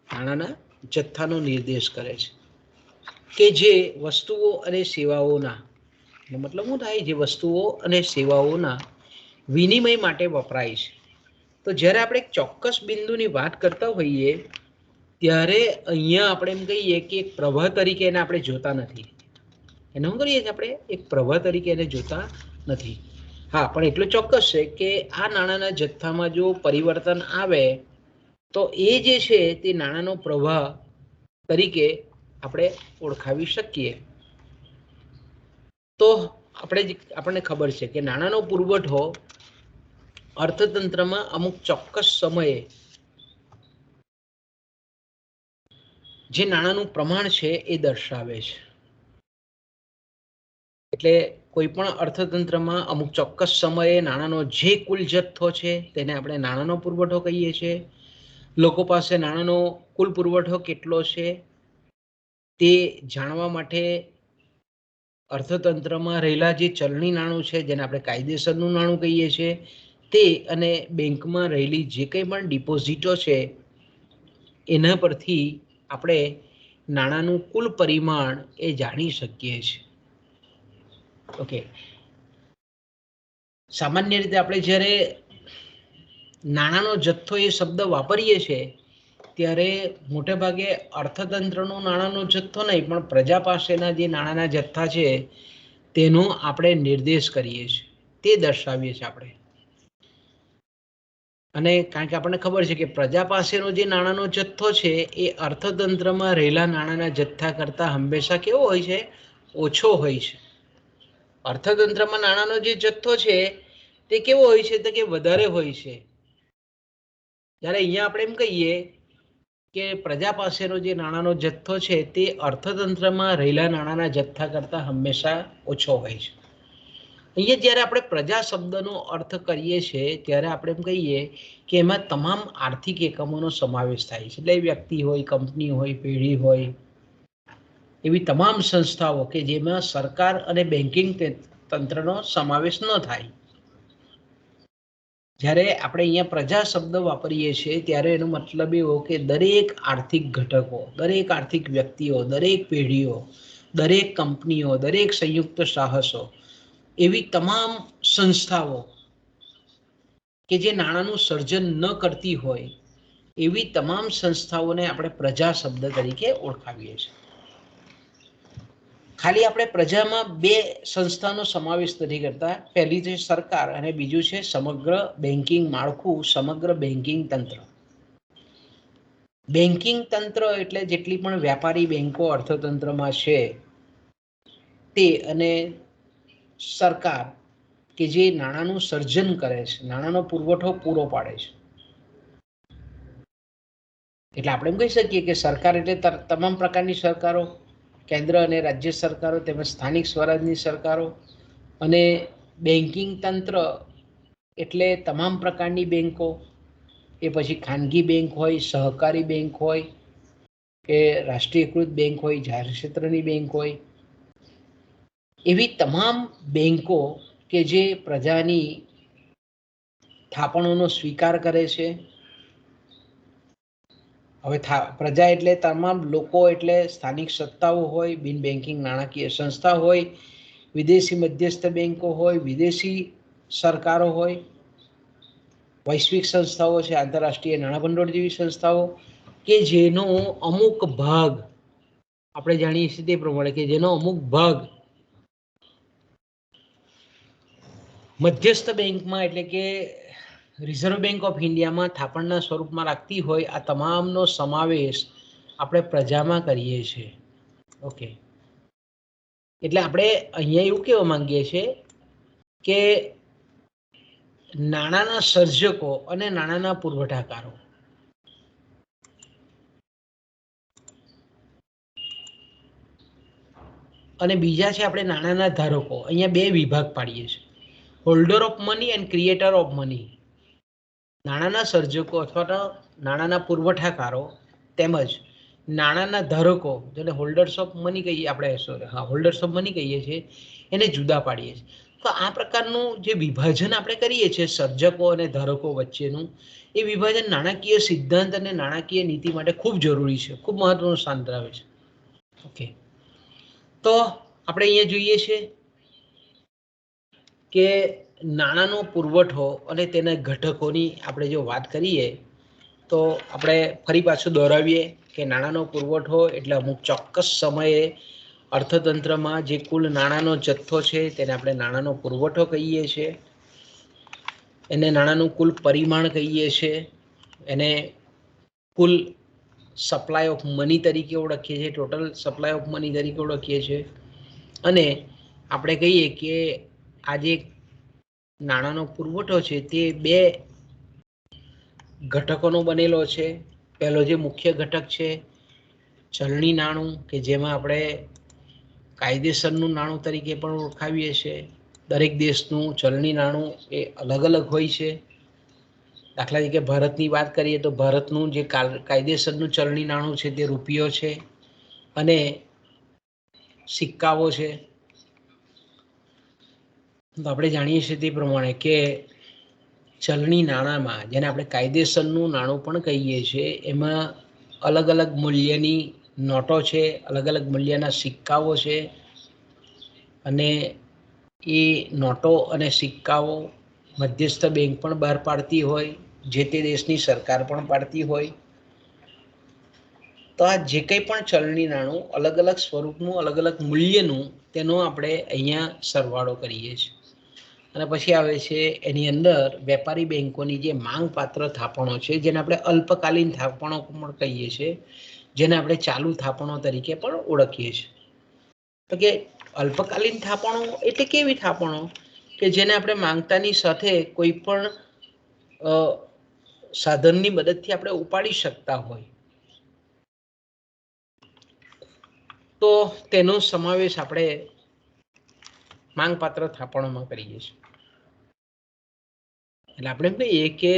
નાણાંના જથ્થાનો નિર્દેશ કરે છે કે જે વસ્તુઓ અને સેવાઓના, મતલબ શું થાય? જે વસ્તુઓ અને સેવાઓના વિનિમય માટે વપરાય છે. તો જ્યારે આપણે એક ચોક્કસ બિંદુની વાત કરતા હોઈએ ત્યારે અહીંયા આપણે એમ કહીએ કે એક પ્રવાહ તરીકે એને આપણે જોતા નથી. એને શું કરીએ છીએ? આપણે એક પ્રવાહ તરીકે એને જોતા નથી. હા, પણ એટલું ચોક્કસ છે કે આ નાણાંના જથ્થામાં જો પરિવર્તન આવે તો એ જે છે તે નાણાંનો પ્રવાહ તરીકે આપણે ઓળખાવી શકીએ. તો આપણને ખબર છે કે નાણાંનો પુરવઠો અર્થતંત્રમાં અમુક ચોક્કસ સમયે જે નાણાંનું પ્રમાણ છે એ દર્શાવે છે. એટલે કોઈ પણ અર્થતંત્રમાં અમુક ચોક્કસ સમયે નાણાંનો જે કુલ જથ્થો છે તેને આપણે નાણાંનો પુરવઠો કહીએ છીએ. લોકો પાસે નાણાંનો કુલ પુરવઠો કેટલો છે તે જાણવા માટે અર્થતંત્રમાં રહેલા જે ચલણી નાણું છે, જેને આપણે કાયદેસરનું નાણું કહીએ છીએ, તે અને બેંકમાં રહેલી જે કંઈ પણ ડિપોઝિટો છે એના પરથી આપણે નાણાંનું કુલ પરિમાણ એ જાણી શકીએ છીએ. ઓકે, સામાન્ય રીતે આપણે જ્યારે નાણાંનો જથ્થો એ શબ્દ વાપરીએ છીએ ત્યારે મોટે ભાગે અર્થતંત્રનો નાણાંનો જથ્થો નહીં, પણ પ્રજા પાસેના જે નાણાંના જથ્થા છે તેનો આપણે નિર્દેશ કરીએ છીએ, તે દર્શાવીએ છીએ આપણે. અને કારણ કે આપણને ખબર છે કે પ્રજા પાસેનો જે નાણાંનો જથ્થો છે એ અર્થતંત્રમાં રહેલા નાણાંના જથ્થા કરતાં હંમેશા કેવો હોય છે? ઓછો હોય છે. અર્થતંત્રમાં નાણાંનો જે જથ્થો છે તે કેવો હોય છે? તો કે વધારે હોય છે. જ્યારે અહીંયા આપણે એમ કહીએ કે પ્રજા પાસેનો જે નાણાંનો જથ્થો છે તે અર્થતંત્રમાં રહેલા નાણાંના જથ્થા કરતાં હંમેશા ઓછો હોય છે. અહીંયા જ્યારે આપણે પ્રજા શબ્દનો અર્થ કરીએ છીએ ત્યારે આપણે એમ કહીએ કે એમાં તમામ આર્થિક એકમોનો સમાવેશ થાય છે. એટલે વ્યક્તિ હોય, કંપની હોય, પેઢી હોય, એવી તમામ સંસ્થાઓ કે જેમાં સરકાર અને બેન્કિંગ તંત્રનો સમાવેશ ન થાય. જ્યારે આપણે અહીંયા પ્રજા શબ્દ વાપરીએ છીએ ત્યારે એનો મતલબ એવો કે દરેક આર્થિક ઘટકો, દરેક આર્થિક વ્યક્તિઓ, દરેક પેઢીઓ, દરેક કંપનીઓ, દરેક સંયુક્ત સાહસો, એવી તમામ સંસ્થાઓ કે જે નાણાંનું સર્જન ન કરતી હોય એવી તમામ સંસ્થાઓને આપણે પ્રજા શબ્દ તરીકે ઓળખાવીએ છીએ. ખાલી આપણે પ્રજામાં બે સંસ્થાનો સમાવેશ નથી કરતા. પહેલી છે સરકાર અને બીજું છે સમગ્ર બેન્કિંગ માળખું, સમગ્ર બેન્કિંગ તંત્ર. બેન્કિંગ તંત્ર એટલે જેટલી પણ વ્યાપારી બેન્કો અર્થતંત્રમાં છે તે, અને સરકાર કે જે નાણાંનું સર્જન કરે છે, નાણાંનો પુરવઠો પૂરો પાડે છે. એટલે આપણે એમ કહી શકીએ કે સરકાર એટલે તમામ પ્રકારની સરકારો, કેન્દ્ર અને રાજ્ય સરકારો તેમજ સ્થાનિક સ્વરાજની સરકારો, અને બેન્કિંગ તંત્ર એટલે તમામ પ્રકારની બેન્કો, એ પછી ખાનગી બેન્ક હોય, સહકારી બેન્ક હોય, કે રાષ્ટ્રીયકૃત બેન્ક હોય, જાહેર ક્ષેત્રની બેન્ક હોય, એવી તમામ બેન્કો કે જે પ્રજાની થાપણોનો સ્વીકાર કરે છે. હવે પ્રજા એટલે તમામ લોકો, એટલે સ્થાનિક સત્તાઓ હોય, બિન બેન્કિંગ નાણાકીય સંસ્થા હોય, વિદેશી મધ્યસ્થ બેન્કો હોય, વિદેશી સરકારો હોય, વૈશ્વિક સંસ્થાઓ છે, આંતરરાષ્ટ્રીય નાણાભંડોળ જેવી સંસ્થાઓ કે જેનો અમુક ભાગ આપણે જાણીએ છીએ તે પ્રમાણે કે જેનો અમુક ભાગ મધ્યસ્થ બેંકમાં એટલે કે રિઝર્વ બેંક ઓફ ઇન્ડિયામાં થાપણના સ્વરૂપમાં રાખતી હોય, આ તમામનો સમાવેશ આપણે પ્રજામાં કરીએ છીએ. ઓકે, એટલે આપણે અહીંયા એવું કહેવા માંગીએ છીએ કે નાણાંના સર્જકો અને નાણાંના પુરવઠાકારો, અને બીજા છે આપણે નાણાંના ધારકો. અહીંયા બે વિભાગ પાડીએ છીએ: holder of money and creator of money. નાણાંના સર્જકો અથવા તો નાણાંના પુરવઠાકારો તેમજ નાણાંના ધારકો, જેને હોલ્ડર્સ ઓફ મની કહીએ આપણે, સોરી હા હોલ્ડર્સ ઓફ મની કહીએ છીએ, એને જુદા પાડીએ છીએ. તો આ પ્રકારનું જે વિભાજન આપણે કરીએ છીએ સર્જકો અને ધારકો વચ્ચેનું, એ વિભાજન નાણાકીય સિદ્ધાંત અને નાણાકીય નીતિ માટે ખૂબ જરૂરી છે, ખૂબ મહત્વનું સ્થાન ધરાવે છે. ઓકે, તો આપણે અહીંયા જોઈએ છે કે નાણાંનો પુરવઠો અને તેના ઘટકોની આપણે જો વાત કરીએ તો આપણે ફરી પાછું દોહરાવીએ કે નાણાંનો પુરવઠો એટલે અમુક ચોક્કસ સમયે અર્થતંત્રમાં જે કુલ નાણાંનો જથ્થો છે તેને આપણે નાણાંનો પુરવઠો કહીએ છીએ. એને નાણાંનું કુલ પરિમાણ કહીએ છીએ. એને કુલ સપ્લાય ઓફ મની તરીકે ઓળખીએ છીએ, ટોટલ સપ્લાય ઓફ મની તરીકે ઓળખીએ છીએ. અને આપણે કહીએ કે આ જે નાણાંનો પુરવઠો છે તે બે ઘટકોનો બનેલો છે. પહેલો જે મુખ્ય ઘટક છે ચલણી નાણું, કે જેમાં આપણે કાયદેસરનું નાણું તરીકે પણ ઓળખાવીએ છીએ. દરેક દેશનું ચલણી નાણું એ અલગ અલગ હોય છે. દાખલા તરીકે ભારતની વાત કરીએ તો ભારતનું જે કાયદેસરનું ચલણી નાણું છે તે રૂપિયો છે અને સિક્કાઓ છે. તો આપણે જાણીએ છીએ તે પ્રમાણે કે ચલણી નાણાંમાં, જેને આપણે કાયદેસરનું નાણું પણ કહીએ છીએ, એમાં અલગ અલગ મૂલ્યની નોટો છે, અલગ અલગ મૂલ્યના સિક્કાઓ છે. અને એ નોટો અને સિક્કાઓ મધ્યસ્થ બેંક પણ બહાર પાડતી હોય, જે તે દેશની સરકાર પણ પાડતી હોય. તો આ જે કંઈ પણ ચલણી નાણું અલગ અલગ સ્વરૂપનું, અલગ અલગ મૂલ્યનું, તેનો આપણે અહીંયા સરવાળો કરીએ છીએ. અને પછી આવે છે એની અંદર વેપારી બેન્કોની જે માંગપાત્ર થાપણો છે, જેને આપણે અલ્પકાલીન થાપણો પણ કહીએ છીએ, જેને આપણે ચાલુ થાપણો તરીકે પણ ઓળખીએ છીએ. તો કે અલ્પકાલીન થાપણો એટલે કેવી થાપણો કે જેને આપણે માંગતાની સાથે કોઈ પણ સાધનની મદદથી આપણે ઉપાડી શકતા હોય, તો તેનો સમાવેશ આપણે માંગપાત્ર થાપણોમાં કરીએ છીએ. એટલે આપણે એમ કહીએ કે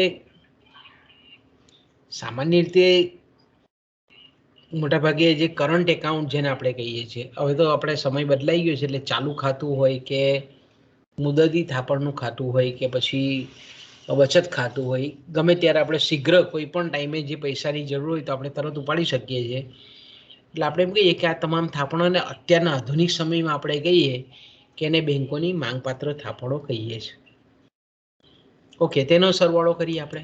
સામાન્ય રીતે મોટાભાગે જે કરંટ એકાઉન્ટ જેને આપણે કહીએ છીએ, હવે તો આપણે સમય બદલાઈ ગયો છે, એટલે ચાલુ ખાતું હોય કે મુદતી થાપણનું ખાતું હોય કે પછી બચત ખાતું હોય, ગમે ત્યારે આપણે શીઘ્ર કોઈ પણ ટાઈમે જે પૈસાની જરૂર હોય તો આપણે તરત ઉપાડી શકીએ છીએ. એટલે આપણે એમ કહીએ કે આ તમામ થાપણોને અત્યારના આધુનિક સમયમાં આપણે કહીએ કે એને બેન્કોની માંગપાત્ર થાપણો કહીએ છીએ. ઓકે, તેનો સરવાળો કરીએ આપણે.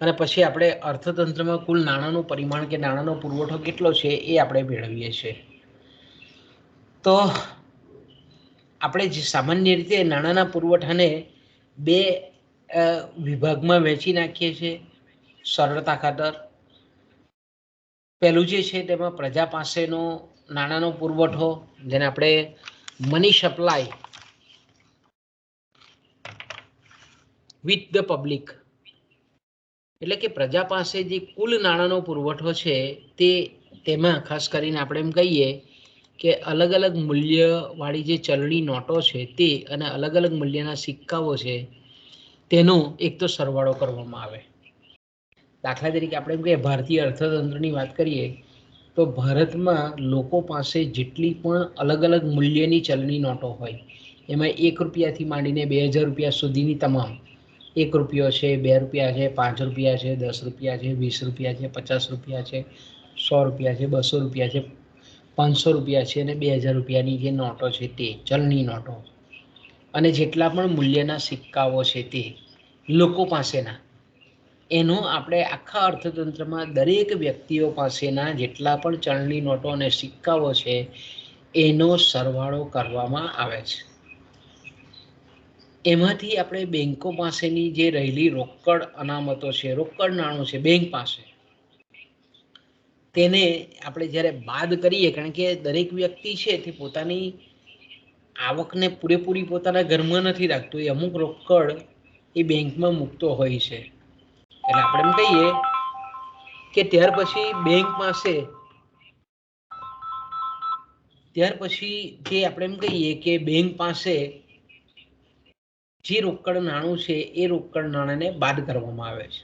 અને પછી આપણે અર્થતંત્રમાં કુલ નાણાંનું પરિમાણ કે નાણાંનો પુરવઠો કેટલો છે એ આપણે મેળવીએ છીએ. તો આપણે જે સામાન્ય રીતે નાણાંના પુરવઠાને બે વિભાગમાં વહેંચી નાખીએ છીએ સરળતા ખાતર. પહેલું જે છે તેમાં પ્રજા પાસેનો નાણાંનો પુરવઠો, જેને આપણે money supply with the public, એટલે કે પ્રજા પાસે જે કુલ નાણાંનો પુરવઠો છે તેમાં ખાસ કરીને આપણે એમ કહીએ કે અલગ અલગ મૂલ્યવાળી જે ચલણી નોટો છે તે અને અલગ અલગ મૂલ્યના સિક્કાઓ છે તેનો એક તો સરવાળો કરવામાં આવે. દાખલા તરીકે આપણે એમ કહીએ ભારતીય અર્થતંત્રની વાત કરીએ તો ભારતમાં લોકો પાસે જેટલી પણ અલગ અલગ મૂલ્યની ચલણી નોટો હોય, એમાં 1 રૂપિયાથી માંડીને 2000 રૂપિયા સુધીની તમામ, 1 રૂપિયો છે, 2 રૂપિયા છે, 5 રૂપિયા છે, 10 રૂપિયા છે, 20 રૂપિયા છે, 50 રૂપિયા છે, 100 રૂપિયા છે, 200 રૂપિયા છે, 500 રૂપિયા છે અને 2000 રૂપિયાની જે નોટો છે તે ચલણી નોટો, અને જેટલા પણ મૂલ્યના સિક્કાઓ છે તે લોકો પાસેના, એનો આપણે આખા અર્થતંત્રમાં દરેક વ્યક્તિઓ પાસેના જેટલા પણ ચલણી નોટો અને સિક્કાઓ છે એનો સરવાળો કરવામાં આવે છે. એમાંથી આપણે બેન્કો પાસેની જે રહેલી રોકડ અનામતો છે, રોકડ નાણું છે બેંક પાસે, તેને આપણે જ્યારે બાદ કરીએ, કારણ કે દરેક વ્યક્તિ છે તે પોતાની આવકને પૂરેપૂરી પોતાના ઘરમાં નથી રાખતો, એ અમુક રોકડ એ બેંકમાં મૂકતો હોય છે. એટલે આપણે એમ કહીએ કે ત્યાર પછી જે આપણે એમ કહીએ કે બેંક પાસે જે રોકડ નાણું છે એ રોકડ નાણાંને બાદ કરવામાં આવે છે.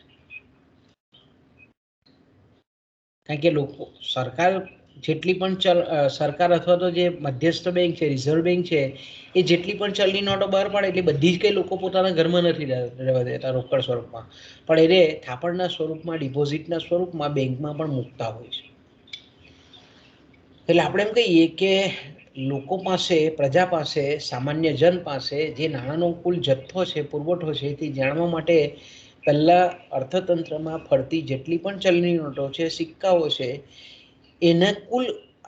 કારણ કે લોકો સરકાર જેટલી પણ સરકાર અથવા તો જે મધ્યસ્થ બેંક છે, રિઝર્વ બેંક છે, એ જેટલી પણ ચલણી નોટો બહાર પાડે એટલે બધી જ કંઈ લોકો પોતાના ઘરમાં નથી રહેવા દેતા રોકડ સ્વરૂપમાં, પણ એને થાપણના સ્વરૂપમાં, ડિપોઝિટના સ્વરૂપમાં બેંકમાં પણ મૂકતા હોય છે. એટલે આપણે એમ કહીએ કે લોકો પાસે, પ્રજા પાસે, સામાન્ય જન પાસે જે નાણાંનો કુલ જથ્થો છે, પુરવઠો છે, તે જાણવા માટે પહેલાં અર્થતંત્રમાં ફરતી જેટલી પણ ચલણી નોટો છે, સિક્કાઓ છે, એના કુલ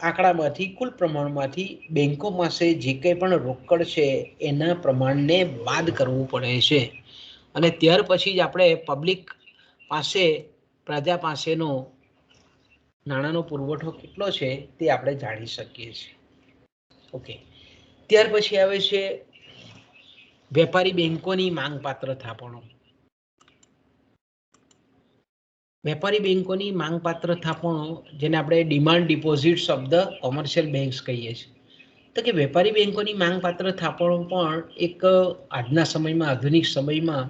આંકડામાંથી, કુલ પ્રમાણમાંથી બેંકો પાસે જે કંઈ પણ રોકડ છે એના પ્રમાણને બાદ કરવું પડે છે. અને ત્યાર પછી જ આપણે પબ્લિક પાસે, પ્રજા પાસેનો નાણાંનો પુરવઠો કેટલો છે તે આપણે જાણી શકીએ છીએ. ઓકે, ત્યાર પછી આવે છે વેપારી બેંકોની માંગપાત્ર થાપણો. વેપારી બેંકોની માંગપાત્ર થાપણો, જેને આપણે ડિમાન્ડ ડિપોઝિટ શબ્દ કોમર્શિયલ બેંક્સ કહીએ છીએ. તો કે વેપારી બેંકોની માંગપાત્ર થાપણો પણ એક આજના સમયમાં, આધુનિક સમયમાં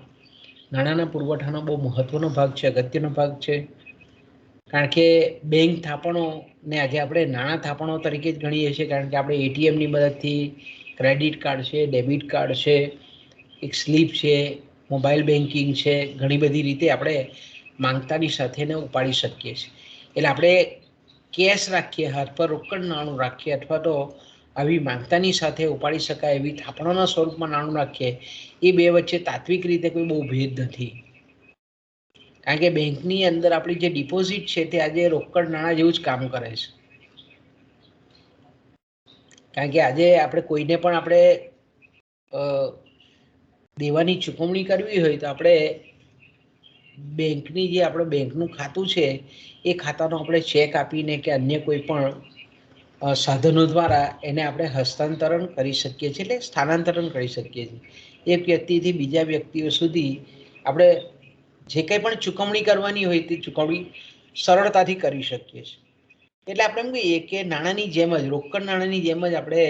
નાણાંના પુરવઠાનો બહુ મહત્વનો ભાગ છે, અગત્યનો ભાગ છે. કારણ કે બેંક થાપણોને આજે આપણે નાણાં થાપણો તરીકે જ ગણીએ છીએ, કારણ કે આપણે એટીએમની મદદથી ક્રેડિટ કાર્ડ છે, ડેબિટ કાર્ડ છે, એક સ્લીપ છે, મોબાઈલ બેન્કિંગ છે, ઘણી બધી રીતે આપણે માંગતાની સાથેને ઉપાડી શકીએ છીએ. એટલે આપણે કેશ રાખીએ, હાથ પર રોકડ નાણું રાખીએ, અથવા તો આવી માંગતાની સાથે ઉપાડી શકાય એવી થાપણોના સ્વરૂપમાં નાણું રાખીએ, એ બે વચ્ચે તાત્વિક રીતે કોઈ બહુ ભેદ નથી. કારણ કે બેંકની અંદર આપણી જે ડિપોઝિટ છે તે આજે રોકડ નાણાં જેવું જ કામ કરે છે. કારણ કે આજે આપણે કોઈને પણ આપણે દેવાની ચૂકવણી કરવી હોય તો આપણે બેંકની જે આપણે બેંકનું ખાતું છે એ ખાતાનો આપણે ચેક આપીને કે અન્ય કોઈ પણ સાધનો દ્વારા એને આપણે હસ્તાંતરણ કરી શકીએ છીએ, એટલે સ્થાનાંતરણ કરી શકીએ છીએ. એક વ્યક્તિથી બીજા વ્યક્તિઓ સુધી આપણે જે કંઈ પણ ચૂકવણી કરવાની હોય તે ચૂકવણી સરળતાથી કરી શકીએ છીએ. એટલે આપણે એમ કહીએ કે નાણાંની જેમ જ, રોકડ નાણાંની જેમ જ આપણે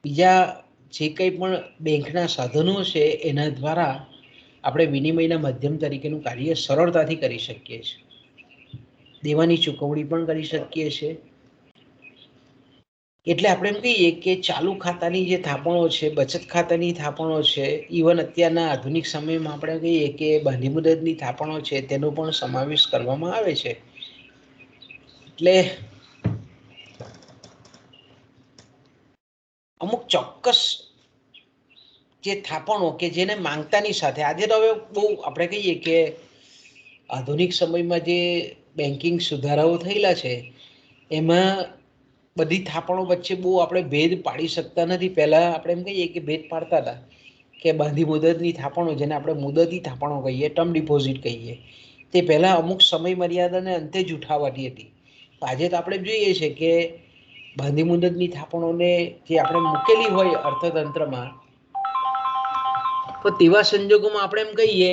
બીજા જે કંઈ પણ બેંકના સાધનો છે એના દ્વારા આપણે વિનિમયના માધ્યમ તરીકેનું કાર્ય સરળતાથી કરી શકીએ છીએ. દેવાની ચૂકવણી પણ કરી શકીએ છીએ. એટલે આપણે એમ કહીએ કે ચાલુ ખાતાની જે થાપણો છે, બચત ખાતાની થાપણો છે, ઇવન અત્યારના આધુનિક સમયમાં આપણે કહીએ કે બાંધી મુદતની થાપણો છે, તેનો પણ સમાવેશ કરવામાં આવે છે. એટલે અમુક ચોક્કસ જે થાપણો કે જેને માંગતાની સાથે, આજે તો હવે બહુ આપણે કહીએ કે આધુનિક સમયમાં જે બેન્કિંગ સુધારાઓ થયેલા છે એમાં બધી થાપણો વચ્ચે બહુ આપણે ભેદ પાડી શકતા નથી. પહેલાં આપણે એમ કહીએ કે ભેદ પાડતા હતા કે બાંધી મુદતની થાપણો, જેને આપણે મુદતી થાપણો કહીએ, ટર્મ ડિપોઝિટ કહીએ, તે પહેલાં અમુક સમય મર્યાદાને અંતે જ ઉઠાવવાની હતી. આજે તો આપણે જોઈએ છીએ કે બાંધી મુદતની થાપણોને જે આપણે મૂકેલી હોય અર્થતંત્રમાં, તો તેવા સંજોગોમાં આપણે એમ કહીએ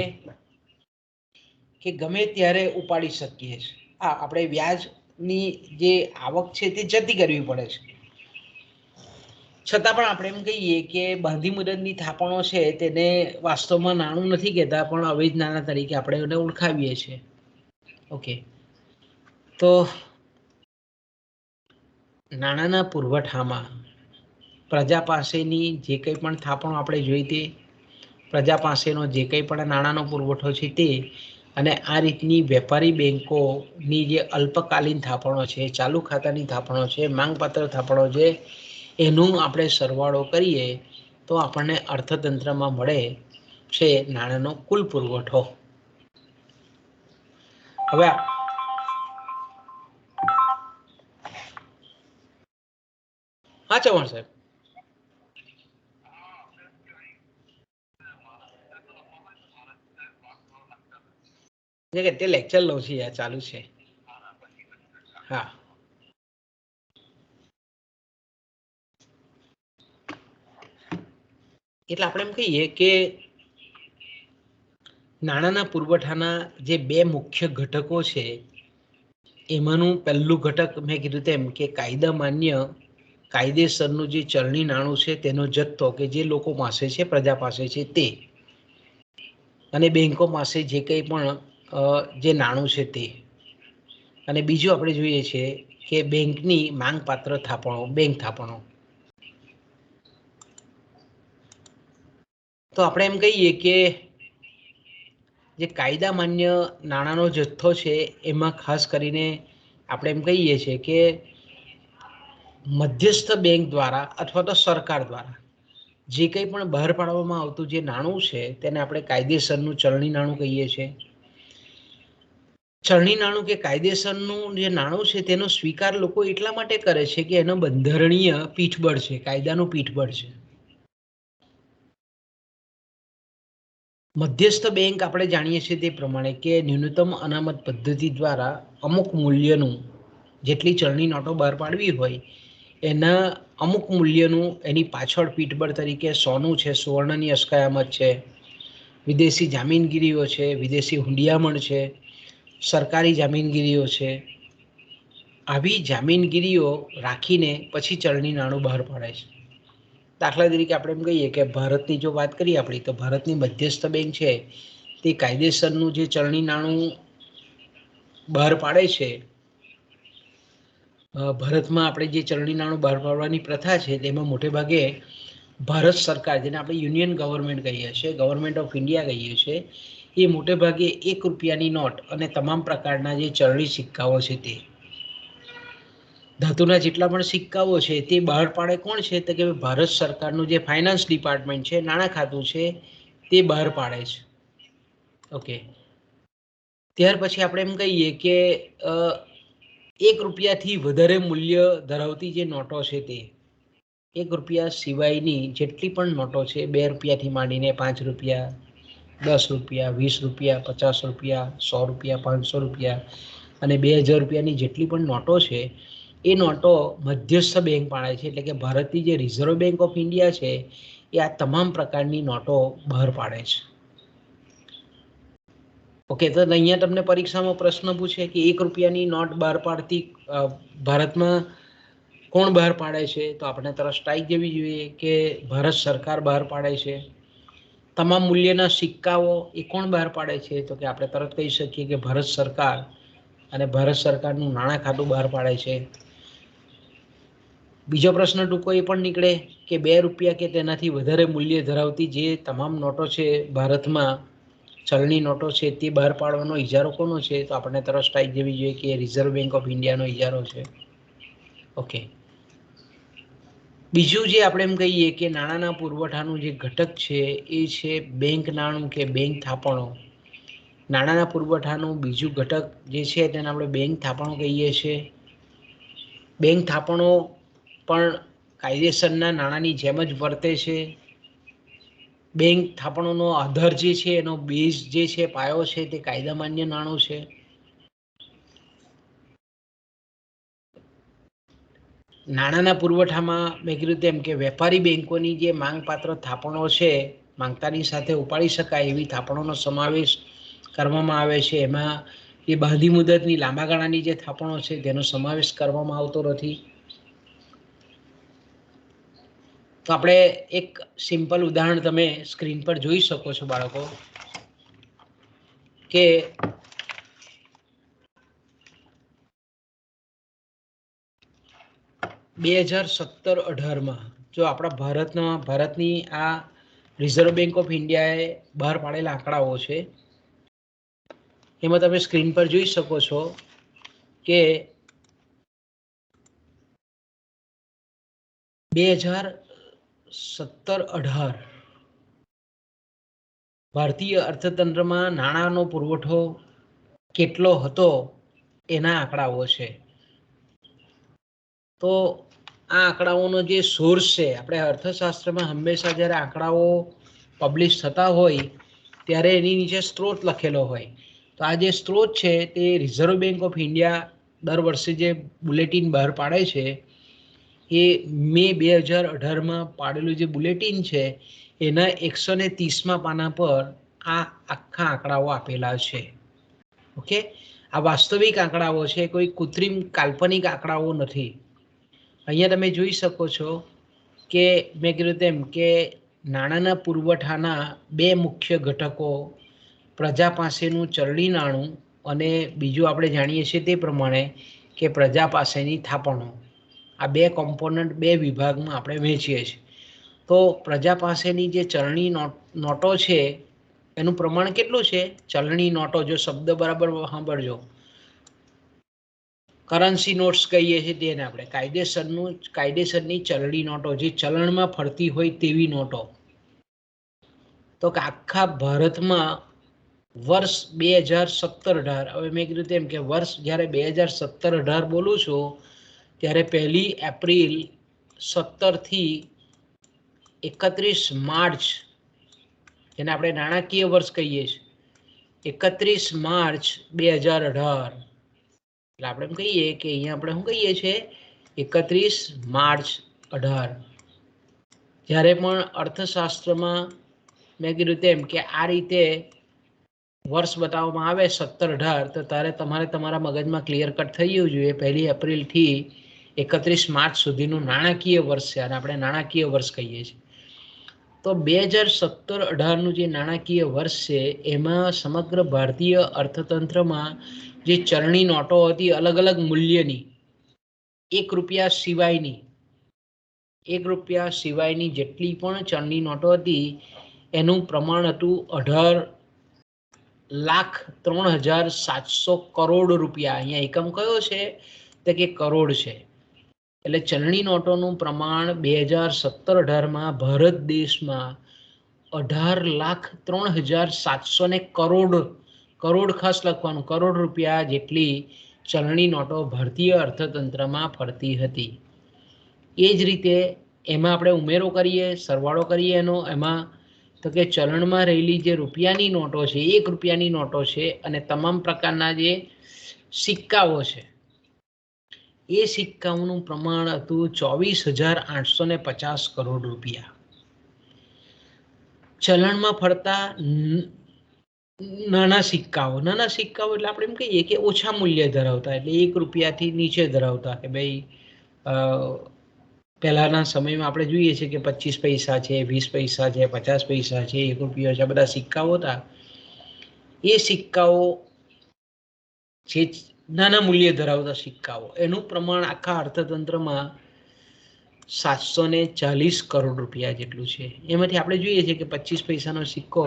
કે ગમે ત્યારે ઉપાડી શકીએ છીએ. આપણે વ્યાજની જે આવક છે તે જતી કરવી પડે છે. છતાં પણ આપણે એમ કહીએ કે બાંધી મુદતની થાપણો છે તેને વાસ્તવમાં નાણું નથી કહેતા, પણ અવેજ નાણાં તરીકે આપણે એને ઓળખાવીએ છીએ. ઓકે, તો નાણાંના પુરવઠામાં પ્રજા પાસેની જે કંઈ પણ થાપણો આપણે જોઈ તે પ્રજા પાસેનો જે કંઈ પણ નાણાંનો પુરવઠો છે તે, અને આ રીતની વેપારી બેન્કોની જે અલ્પકાલીન થાપણો છે, ચાલુ ખાતાની થાપણો છે, માંગપાત્ર થાપણો છે, એનું આપણે સરવાળો કરીએ તો આપણને અર્થતંત્રમાં મળે છે નાણાંનો કુલ પુરવઠો. હવે હા ચૌહાણ સાહેબ. તે લેક્ચર લઉં છું યાર, ચાલુ છે. હા, એટલે આપણે એમ કહીએ કે નાણાંના પુરવઠાના જે બે મુખ્ય ઘટકો છે એમાંનું પહેલું ઘટક મેં કીધું તેમ કે કાયદા માન્ય કાયદેસરનું જે ચલણી નાણું છે તેનો જથ્થો કે જે લોકો પાસે છે, પ્રજા પાસે છે તે, અને બેંકો પાસે જે કંઈ પણ જે નાણું છે તે. અને બીજું આપણે જોઈએ છે કે બેંકની માંગપાત્ર થાપણો, બેંક થાપણો. તો આપણે એમ કહીએ કે જે કાયદા માન્ય નાણાંનો જથ્થો છે એમાં ખાસ કરીને આપણે એમ કહીએ છીએ કે મધ્યસ્થ બેંક દ્વારા અથવા તો સરકાર દ્વારા જે કંઈ પણ બહાર પાડવામાં આવતું જે નાણું છે તેને આપણે કાયદેસરનું ચલણી નાણું કહીએ છીએ. ચલણી નાણું કે કાયદેસરનું જે નાણું છે તેનો સ્વીકાર લોકો એટલા માટે કરે છે કે એનો બંધારણીય પીઠબળ છે, કાયદાનું પીઠબળ છે. મધ્યસ્થ બેંક આપણે જાણીએ છીએ તે પ્રમાણે કે ન્યૂનતમ અનામત પદ્ધતિ દ્વારા અમુક મૂલ્યનું, જેટલી ચલણી નોટો બહાર પાડવી હોય એના અમુક મૂલ્યનું એની પાછળ પીઠબળ તરીકે સોનું છે, સુવર્ણની અસ્કયામત છે, વિદેશી જામીનગીરીઓ છે, વિદેશી હુંડિયામણ છે, સરકારી જામીનગીરીઓ છે. આવી જામીનગીરીઓ રાખીને પછી ચલણી નાણું બહાર પાડે છે. દાખલા તરીકે આપણે એમ કહીએ કે ભારતની જો વાત કરીએ આપણી, તો ભારતની મધ્યસ્થ બેંક છે તે કાયદેસરનું જે ચલણી નાણું બહાર પાડે છે. ભારતમાં આપણે જે ચલણી નાણું બહાર પાડવાની પ્રથા છે તેમાં મોટે ભાગે ભારત સરકાર, જેને આપણે યુનિયન ગવર્મેન્ટ કહીએ છીએ, ગવર્મેન્ટ ઓફ ઇન્ડિયા કહીએ છીએ, એ મોટે ભાગે 1 રૂપિયાની નોટ અને તમામ પ્રકારના જે ચલણી સિક્કાઓ છે તે ધાતુના જેટલા પણ સિક્કાઓ છે તે બહાર પાડે કોણ છે? તો કે ભારત સરકારનું જે ફાઇનાન્સ ડિપાર્ટમેન્ટ છે, નાણાં ખાતું છે, તે બહાર પાડે છે. ઓકે, ત્યાર પછી આપણે એમ કહીએ કે 1 રૂપિયાથી વધારે મૂલ્ય ધરાવતી જે નોટો છે તે 1 રૂપિયા સિવાયની જેટલી પણ નોટો છે, 2 રૂપિયાથી માંડીને 5 રૂપિયા, 10 રૂપિયા, 20 રૂપિયા, 50 રૂપિયા, 100 રૂપિયા, 500 રૂપિયા અને 2000 રૂપિયાની જેટલી પણ નોટો છે એ નોટો મધ્યસ્થ બેંક પાડે છે. એટલે કે ભારતની જે રિઝર્વ બેંક ઓફ ઇન્ડિયા છે એ આ તમામ પ્રકારની નોટો બહાર પાડે છે. ઓકે, તો અહીંયા તમને પરીક્ષામાં પ્રશ્ન પૂછે કે 1 રૂપિયાની નોટ બહાર પાડતી ભારતમાં કોણ બહાર પાડે છે? તો આપણે તરત સ્ટ્રાઇક જેવી જોઈએ કે ભારત સરકાર બહાર પાડે છે. તમામ મૂલ્યના સિક્કાઓ એ કોણ બહાર પાડે છે? તો કે આપણે તરત કહી શકીએ કે ભારત સરકાર, અને ભારત સરકારનું નાણાં ખાતું બહાર પાડે છે. બીજો પ્રશ્ન ટૂંકો એ પણ નીકળે કે 2 રૂપિયા કે તેનાથી વધારે મૂલ્ય ધરાવતી જે તમામ નોટો છે ભારતમાં, ચલણી નોટો છે, તે બહાર પાડવાનો ઇજારો કોનો છે? તો આપણને તરત સ્ટ્રાઇક જેવી જોઈએ કે રિઝર્વ બેંક ઓફ ઇન્ડિયાનો ઇજારો છે. ઓકે, બીજું જે આપણે એમ કહીએ કે નાણાંના પુરવઠાનું જે ઘટક છે એ છે બેંક નાણું કે બેંક થાપણો. નાણાંના પુરવઠાનું બીજું ઘટક જે છે તેને આપણે બેંક થાપણો કહીએ છીએ. બેંક થાપણો પણ કાયદેસરના નાણાંની જેમ જ વર્તે છે. બેંક થાપણોનો આધાર જે છે, એનો બેઝ જે છે, પાયો છે, તે કાયદા માન્ય નાણું છે. નાણાંના પુરવઠામાં મેં કીધું તેમ કે વેપારી બેંકોની જે માંગપાત્ર થાપણો છે, માંગતાની સાથે ઉપાડી શકાય એવી થાપણોનો સમાવેશ કરવામાં આવે છે. એમાં એ બાંધી મુદતની લાંબા ગાળાની જે થાપણો છે તેનો સમાવેશ કરવામાં આવતો નથી. તો આપણે એક સિમ્પલ ઉદાહરણ તમે સ્ક્રીન પર જોઈ શકો છો બાળકો, કે બે 2017-18 જો આપણા ભારતની આ રિઝર્વ બેંક ઓફ ઇન્ડિયાએ બહાર પાડેલા આંકડાઓ છે, એમાં તમે સ્ક્રીન પર જોઈ શકો છો કે 2017-18 ભારતીય અર્થતંત્રમાં નાણાંનો પુરવઠો કેટલો હતો એના આંકડાઓ છે. તો આ આંકડાઓનો જે સોર્સ છે, આપણે અર્થશાસ્ત્રમાં હંમેશા જ્યારે આંકડાઓ પબ્લિશ થતા હોય ત્યારે એની નીચે સ્ત્રોત લખેલો હોય. તો આ જે સ્ત્રોત છે તે રિઝર્વ બેંક ઓફ ઇન્ડિયા દર વર્ષે જે બુલેટિન બહાર પાડે છે, એ મે 2018માં પાડેલું જે બુલેટિન છે એના 130મા પાના પર આ આખા આંકડાઓ આપેલા છે. ઓકે, આ વાસ્તવિક આંકડાઓ છે, કોઈ કૃત્રિમ કાલ્પનિક આંકડાઓ નથી. અહીંયા તમે જોઈ શકો છો કે મેં કીધું તેમ કે નાણાંના પુરવઠાના 2 મુખ્ય ઘટકો, પ્રજા પાસેનું ચલણી નાણું અને બીજું આપણે જાણીએ છીએ તે પ્રમાણે કે પ્રજા પાસેની થાપણો. આ બે કોમ્પોનન્ટ બે વિભાગમાં આપણે વહેંચીએ છીએ. તો પ્રજા પાસેની જે ચલણી નોટો છે એનું પ્રમાણ કેટલું છે? ચલણી નોટો, જો શબ્દ બરાબર સાંભળજો, કરન્સી નોટ્સ કહીએ છીએ તેને આપણે કાયદેસરની ચલણી નોટો, જે ચલણમાં ફરતી હોય તેવી નોટો. તો કે આખા ભારતમાં વર્ષ 2017-18, હવે મેં કીધું તેમ કે વર્ષ જ્યારે 2017-18 બોલું છું ત્યારે 1 એપ્રિલ 17 થી 31 માર્ચ, જેને આપણે નાણાકીય વર્ષ કહીએ છીએ, 31 માર્ચ 2018, એટલે આપણે એમ કહીએ કે અહીંયા આપણે શું કહીએ છીએ 31 માર્ચ 18. જ્યારે પણ અર્થશાસ્ત્રમાં મેં કીધું તેમ કે આ રીતે વર્ષ બતાવવામાં આવે 17-18, તો તમારે તમારા મગજમાં ક્લિયર કટ થઈ જવું જોઈએ 1 એપ્રિલથી 31 માર્ચ સુધીનું નાણાકીય વર્ષ છે, અને આપણે નાણાકીય વર્ષ કહીએ છીએ. તો 2017-18નું જે નાણાકીય વર્ષ છે એમાં સમગ્ર ભારતીય અર્થતંત્રમાં જે ચલણી નોટો હતી અલગ અલગ મૂલ્યની, ₹1 સિવાયની જેટલી પણ ચલણી નોટો હતી એનું પ્રમાણ હતું 18,03,700 કરોડ રૂપિયા. અહીંયા એકમ કયો છે? તો કે કરોડ છે. એટલે ચલણી નોટોનું પ્રમાણ 2017-18માં ભારત દેશમાં 18,03,700 કરોડ ખાસ લખવાનું, કરોડ રૂપિયા જેટલી ચલણી નોટો ભારતીય અર્થતંત્રમાં ફરતી હતી. એ જ રીતે એમાં આપણે ઉમેરો કરીએ, સરવાળો કરીએ એનો, એમાં તો કે ચલણમાં રહેલી જે રૂપિયાની નોટો છે, ₹1ની નોટો છે, અને તમામ પ્રકારના જે સિક્કાઓ છે એ સિક્કાઓનું પ્રમાણ હતું 24,850 કરોડ રૂપિયા. ચલણમાં ફરતા નાના સિક્કાઓ એટલે આપણે એમ કહીએ કે ઓછા મૂલ્ય ધરાવતા, એટલે ₹1થી નીચે ધરાવતા, કે ભાઈ પહેલાના સમયમાં આપણે જોઈએ છીએ કે 25 પૈસા છે, 20 પૈસા છે, 50 પૈસા છે, ₹1 છે, બધા સિક્કાઓ હતા. એ સિક્કાઓ જે નાના મૂલ્ય ધરાવતા સિક્કાઓ, એનું પ્રમાણ આખા અર્થતંત્રમાં 740 કરોડ રૂપિયા જેટલું છે. એમાંથી આપણે જોઈએ છીએ કે 25 પૈસાનો સિક્કો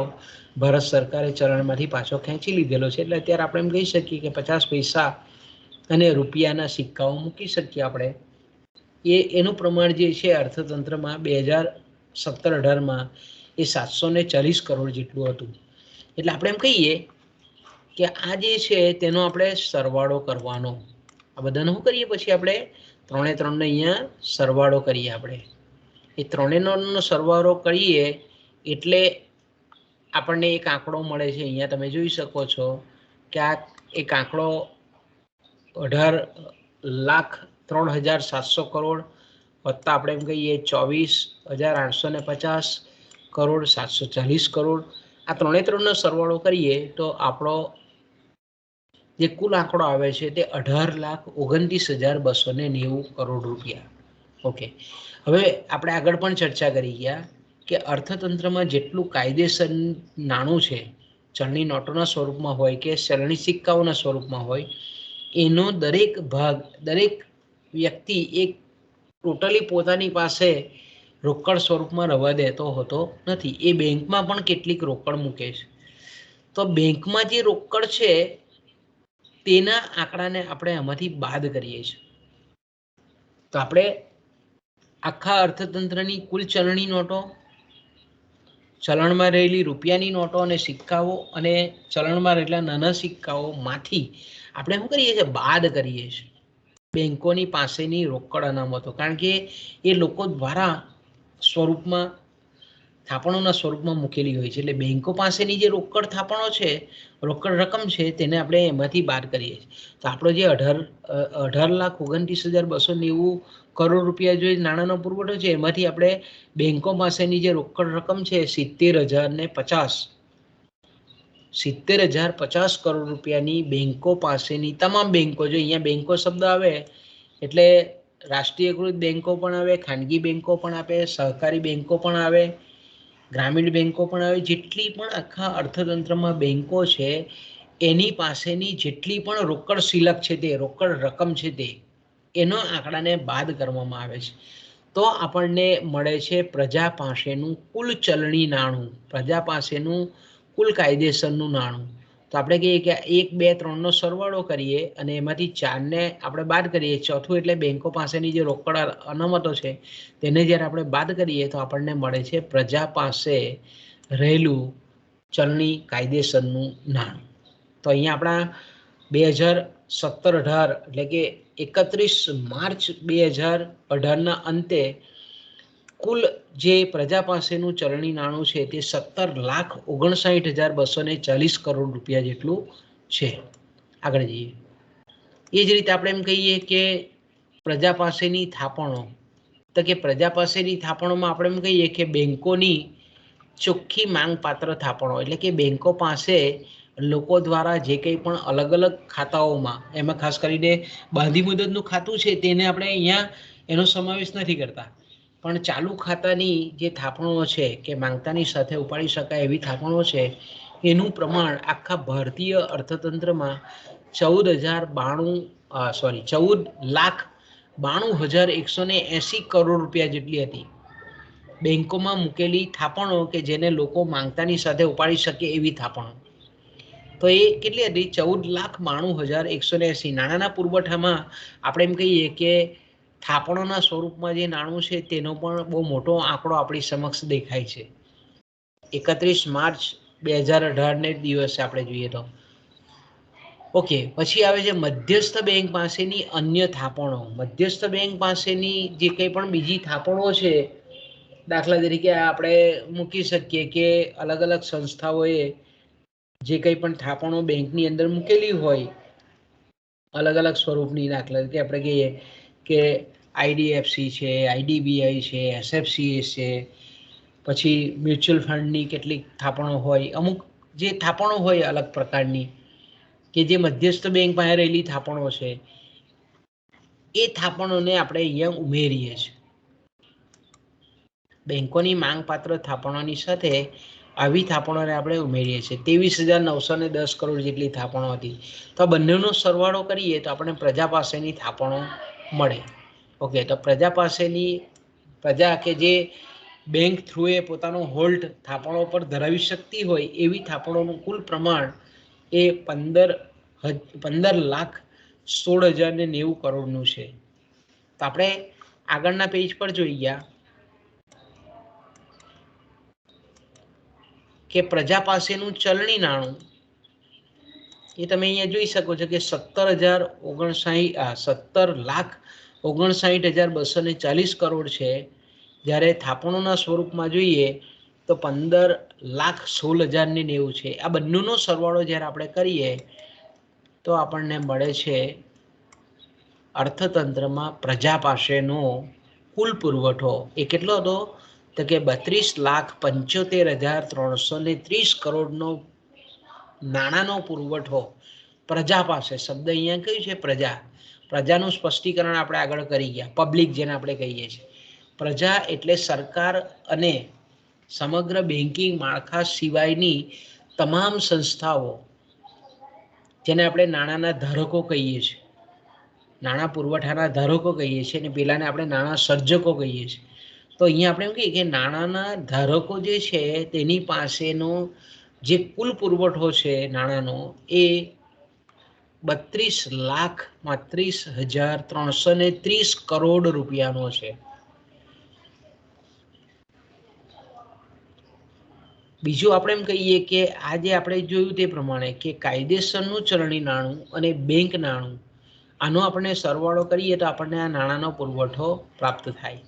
ભારત સરકારે ચલણમાંથી પાછો ખેંચી લીધેલો છે, એટલે અત્યારે આપણે એમ કહી શકીએ કે 50 પૈસા અને રૂપિયાના સિક્કાઓ મૂકી શકીએ આપણે. એનું પ્રમાણ જે છે અર્થતંત્રમાં 2017-18માં એ 740 કરોડ જેટલું હતું. એટલે આપણે એમ કહીએ કે આ જે છે તેનો આપણે સરવાળો કરવાનો. આ બધાનો શું કરીએ? પછી આપણે 3 ને અહીંયા સરવાળો કરીએ. આપણે એ 3નો સરવાળો કરીએ એટલે આપણને એક આંકડો મળે છે. અહીંયા તમે જોઈ શકો છો કે આ એક આંકડો 18,03,700 કરોડ વત્તા આપણે એમ કહીએ 24,850 કરોડ, 740 કરોડ. આ 3નો સરવાળો કરીએ તો આપણો જે કુલ આંકડો આવે છે તે 18,29,290 કરોડ રૂપિયા. ઓકે, હવે આપણે આગળ પણ ચર્ચા કરી ગયા કે અર્થતંત્રમાં જેટલું કાયદેસર નાણું છે, ચલણી નોટોના સ્વરૂપમાં હોય કે ચલણી સિક્કાઓના સ્વરૂપમાં હોય, એનો દરેક ભાગ, દરેક વ્યક્તિ એક ટોટલી પોતાની પાસે રોકડ સ્વરૂપમાં રવા દેતો હોતો નથી. એ બેંકમાં પણ કેટલીક રોકડ મૂકે છે. તો બેંકમાં જે રોકડ છે તેના આંકડાને આપણે આમાંથી બાદ કરીએ છીએ. તો આપણે આખા અર્થતંત્રની કુલ ચલણી નોટો, ચલણમાં રહેલી રૂપિયાની નોટો અને સિક્કાઓ અને ચલણમાં રહેલા નાના સિક્કાઓમાંથી આપણે શું કરીએ છીએ? બાદ કરીએ છીએ બેંકોની પાસેની રોકડ અનામતો. કારણ કે એ લોકો દ્વારા સ્વરૂપમાં, થાપણોના સ્વરૂપમાં મૂકેલી હોય છે. એટલે બેંકો પાસેની જે રોકડ થાપણો છે, રોકડ રકમ છે, તેને આપણે એમાંથી બાદ કરીએ છીએ. તો આપણો જે 18,29,290 કરોડ રૂપિયા જે નાણાંનો પુરવઠો છે, એમાંથી આપણે બેંકો પાસેની જે રોકડ રકમ છે 70,050 કરોડ રૂપિયાની બેંકો પાસેની, તમામ બેંકો, જો અહીંયા બેંકો શબ્દ આવે એટલે રાષ્ટ્રીયકૃત બેંકો પણ આવે, ખાનગી બેંકો પણ આવે, સહકારી બેંકો પણ આવે, ગ્રામીણ બેંકો પણ આવે, જેટલી પણ આખા અર્થતંત્રમાં બેંકો છે એની પાસેની જેટલી પણ રોકડ શિલક છે તે રોકડ રકમ છે તે એનો આંકડાને બાદ કરવામાં આવે છે તો આપણને મળે છે પ્રજા પાસેનું કુલ ચલણી નાણું, પ્રજા પાસેનું કુલ કાયદેસરનું નાણું. તો આપણે કહીએ કે 1, 2, 3નો સરવાળો કરીએ અને એમાંથી 4ને આપણે બાદ કરીએ, ચોથું એટલે બેંકો પાસેની જે રોકડ અનામતો છે તેને જ્યારે આપણે બાદ કરીએ તો આપણને મળે છે પ્રજા પાસે રહેલું ચલણી કાયદેસરનું નાણું. તો અહીંયા આપણા 2017-18 એટલે કે 31 માર્ચ 2018ના અંતે કુલ જે પ્રજા પાસેનું ચલણી નાણું છે તે 17,59,240 કરોડ રૂપિયા જેટલું છે. આગળ જઈએ. એ જ રીતે આપણે એમ કહીએ કે પ્રજા પાસેની થાપણો, તો કે પ્રજા પાસેની થાપણોમાં આપણે એમ કહીએ કે બેંકોની ચોખ્ખી માંગપાત્ર થાપણો, એટલે કે બેંકો પાસે લોકો દ્વારા જે કંઈ પણ અલગ અલગ ખાતાઓમાં, એમાં ખાસ કરીને બાંધી મુદતનું ખાતું છે તેને આપણે અહીંયા એનો સમાવેશ નથી કરતા, પણ ચાલુ ખાતાની જે થાપણો છે કે માંગતાની સાથે ઉપાડી શકાય એવી થાપણો છે એનું પ્રમાણ આખા ભારતીય અર્થતંત્રમાં 14,92,180 કરોડ રૂપિયા જેટલી હતી. બેંકોમાં મૂકેલી થાપણો કે જેને લોકો માંગતાની સાથે ઉપાડી શકે એવી થાપણો, તો એ કેટલી હતી? 14,92,180. નાણાંના પુરવઠામાં આપણે એમ કહીએ કે થાપણોના સ્વરૂપમાં જે નાણું છે તેનો પણ બહુ મોટો આંકડો આપણી સમક્ષ દેખાય છે. 31 માર્ચ 2018ને દિવસે આપણે જોઈએ તો ઓકે. પછી આવે છે મધ્યસ્થ બેંક પાસેની અન્ય થાપણો. મધ્યસ્થ બેંક પાસેની જે કંઈ પણ બીજી થાપણો છે, દાખલા તરીકે આપણે મૂકી શકીએ કે અલગ અલગ સંસ્થાઓએ જે કંઈ પણ થાપણો બેંકની અંદર મૂકેલી હોય અલગ અલગ સ્વરૂપની, દાખલા તરીકે આપણે કહીએ કે આઈડીએફસી છે, આઈડીબીઆઈ છે, એસએફસી છે, પછી મ્યુચ્યુઅલ ફંડની કેટલીક થાપણો હોય, અમુક જે થાપણો હોય અલગ પ્રકારની કે જે મધ્યસ્થ બેંક પાસે રહેલી થાપણો છે એ થાપણોને આપણે અહીંયા ઉમેરીએ છીએ. બેંકોની માંગપાત્ર થાપણોની સાથે આવી થાપણોને આપણે ઉમેરીએ છીએ. 23,910 કરોડ જેટલી થાપણો હતી. તો આ બંનેનો સરવાળો કરીએ તો આપણે પ્રજા પાસેની થાપણો મળે. ઓકે. તો પ્રજા પાસેની, પ્રજા કે જે બેંક થ્રુએ પોતાનો હોલ્ડ થાપણો પર ધરાવી શકતી હોય એવી થાપણોનું કુલ પ્રમાણ એ 15,16,090 કરોડનું છે. તો આપણે આગળના પેજ પર જોઈ ગયા કે પ્રજા પાસેનું ચલણી નાણું એ તમે અહીંયા જોઈ શકો છો કે 17,59,240 કરોડ છે, જ્યારે થાપણોના સ્વરૂપમાં જોઈએ તો 15,16,090 છે. આ બંનેનો સરવાળો જ્યારે આપણે કરીએ તો આપણને મળે છે અર્થતંત્રમાં પ્રજા પાસેનો કુલ પુરવઠો એ કેટલો હતો? તો કે 32,75,330 કરોડનો નાણાંનો પુરવઠો પ્રજા પાસે. શબ્દ અહીંયા કયું છે? પ્રજા. પ્રજાનું સ્પષ્ટીકરણ આપણે આગળ કરી ગયા. પબ્લિક જેને આપણે કહીએ છીએ. પ્રજા એટલે સરકાર અને સમગ્ર બેન્કિંગ માળખા સિવાયની તમામ સંસ્થાઓ, જેને આપણે નાણાંના ધારકો કહીએ છીએ, નાણાં પુરવઠાના ધારકો કહીએ છીએ, અને પેલાને આપણે નાણાં સર્જકો કહીએ છીએ. તો અહીંયા આપણે એમ કહીએ કે નાણાંના ધારકો જે છે તેની પાસેનો જે કુલ પુરવઠો છે નાણાંનો એ 32,32,330 કરોડ રૂપિયાનો છે. બીજું આપણે એમ કહીએ કે આજે આપણે જોયું તે પ્રમાણે કે કાયદેસરનું ચલણી નાણું અને બેંક નાણું, આનો આપણે સરવાળો કરીએ તો આપણને આ નાણાંનો પુરવઠો પ્રાપ્ત થાય.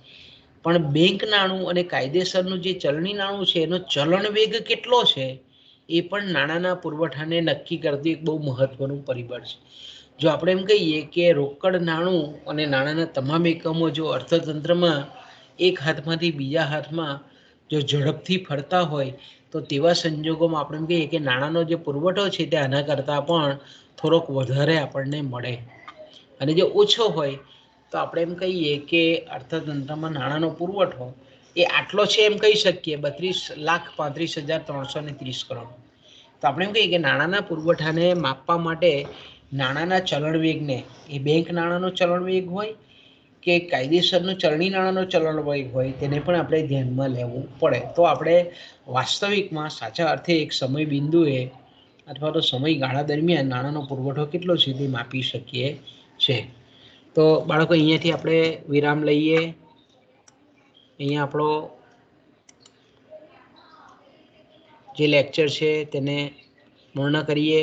પણ બેંક નાણું અને કાયદેસરનું જે ચલણી નાણું છે એનો ચલણ વેગ કેટલો છે એ પણ નાણાંના પુરવઠાને નક્કી કરતું એક બહુ મહત્વનું પરિબળ છે. જો આપણે એમ કહીએ કે રોકડ નાણું અને નાણાંના તમામ એકમો જો અર્થતંત્રમાં એક હાથમાંથી બીજા હાથમાં જો ઝડપથી ફરતા હોય તો તેવા સંજોગોમાં આપણે એમ કહીએ કે નાણાંનો જે પુરવઠો છે તે આના કરતાં પણ થોડોક વધારે આપણને મળે, અને જો ઓછો હોય તો આપણે એમ કહીએ કે અર્થતંત્રમાં નાણાંનો પુરવઠો એ આટલો છે એમ કહી શકીએ, 32,35,330 કરોડ. તો આપણે એમ કહીએ કે નાણાંના પુરવઠાને માપવા માટે નાણાંના ચલણ વેગને, એ બેંક નાણાંનો ચલણ વેગ હોય કે કાયદેસરનો ચલણી નાણાંનો ચલણ વેગ હોય, તેને પણ આપણે ધ્યાનમાં લેવું પડે. તો આપણે વાસ્તવિકમાં સાચા અર્થે એક સમય બિંદુએ અથવા તો સમયગાળા દરમિયાન નાણાંનો પુરવઠો કેટલો છે તે માપી શકીએ છે. તો બાળકો અહીંયાથી આપણે વિરામ લઈએ. અહીંયા આપણો જે લેક્ચર છે તેને પૂર્ણ કરીએ.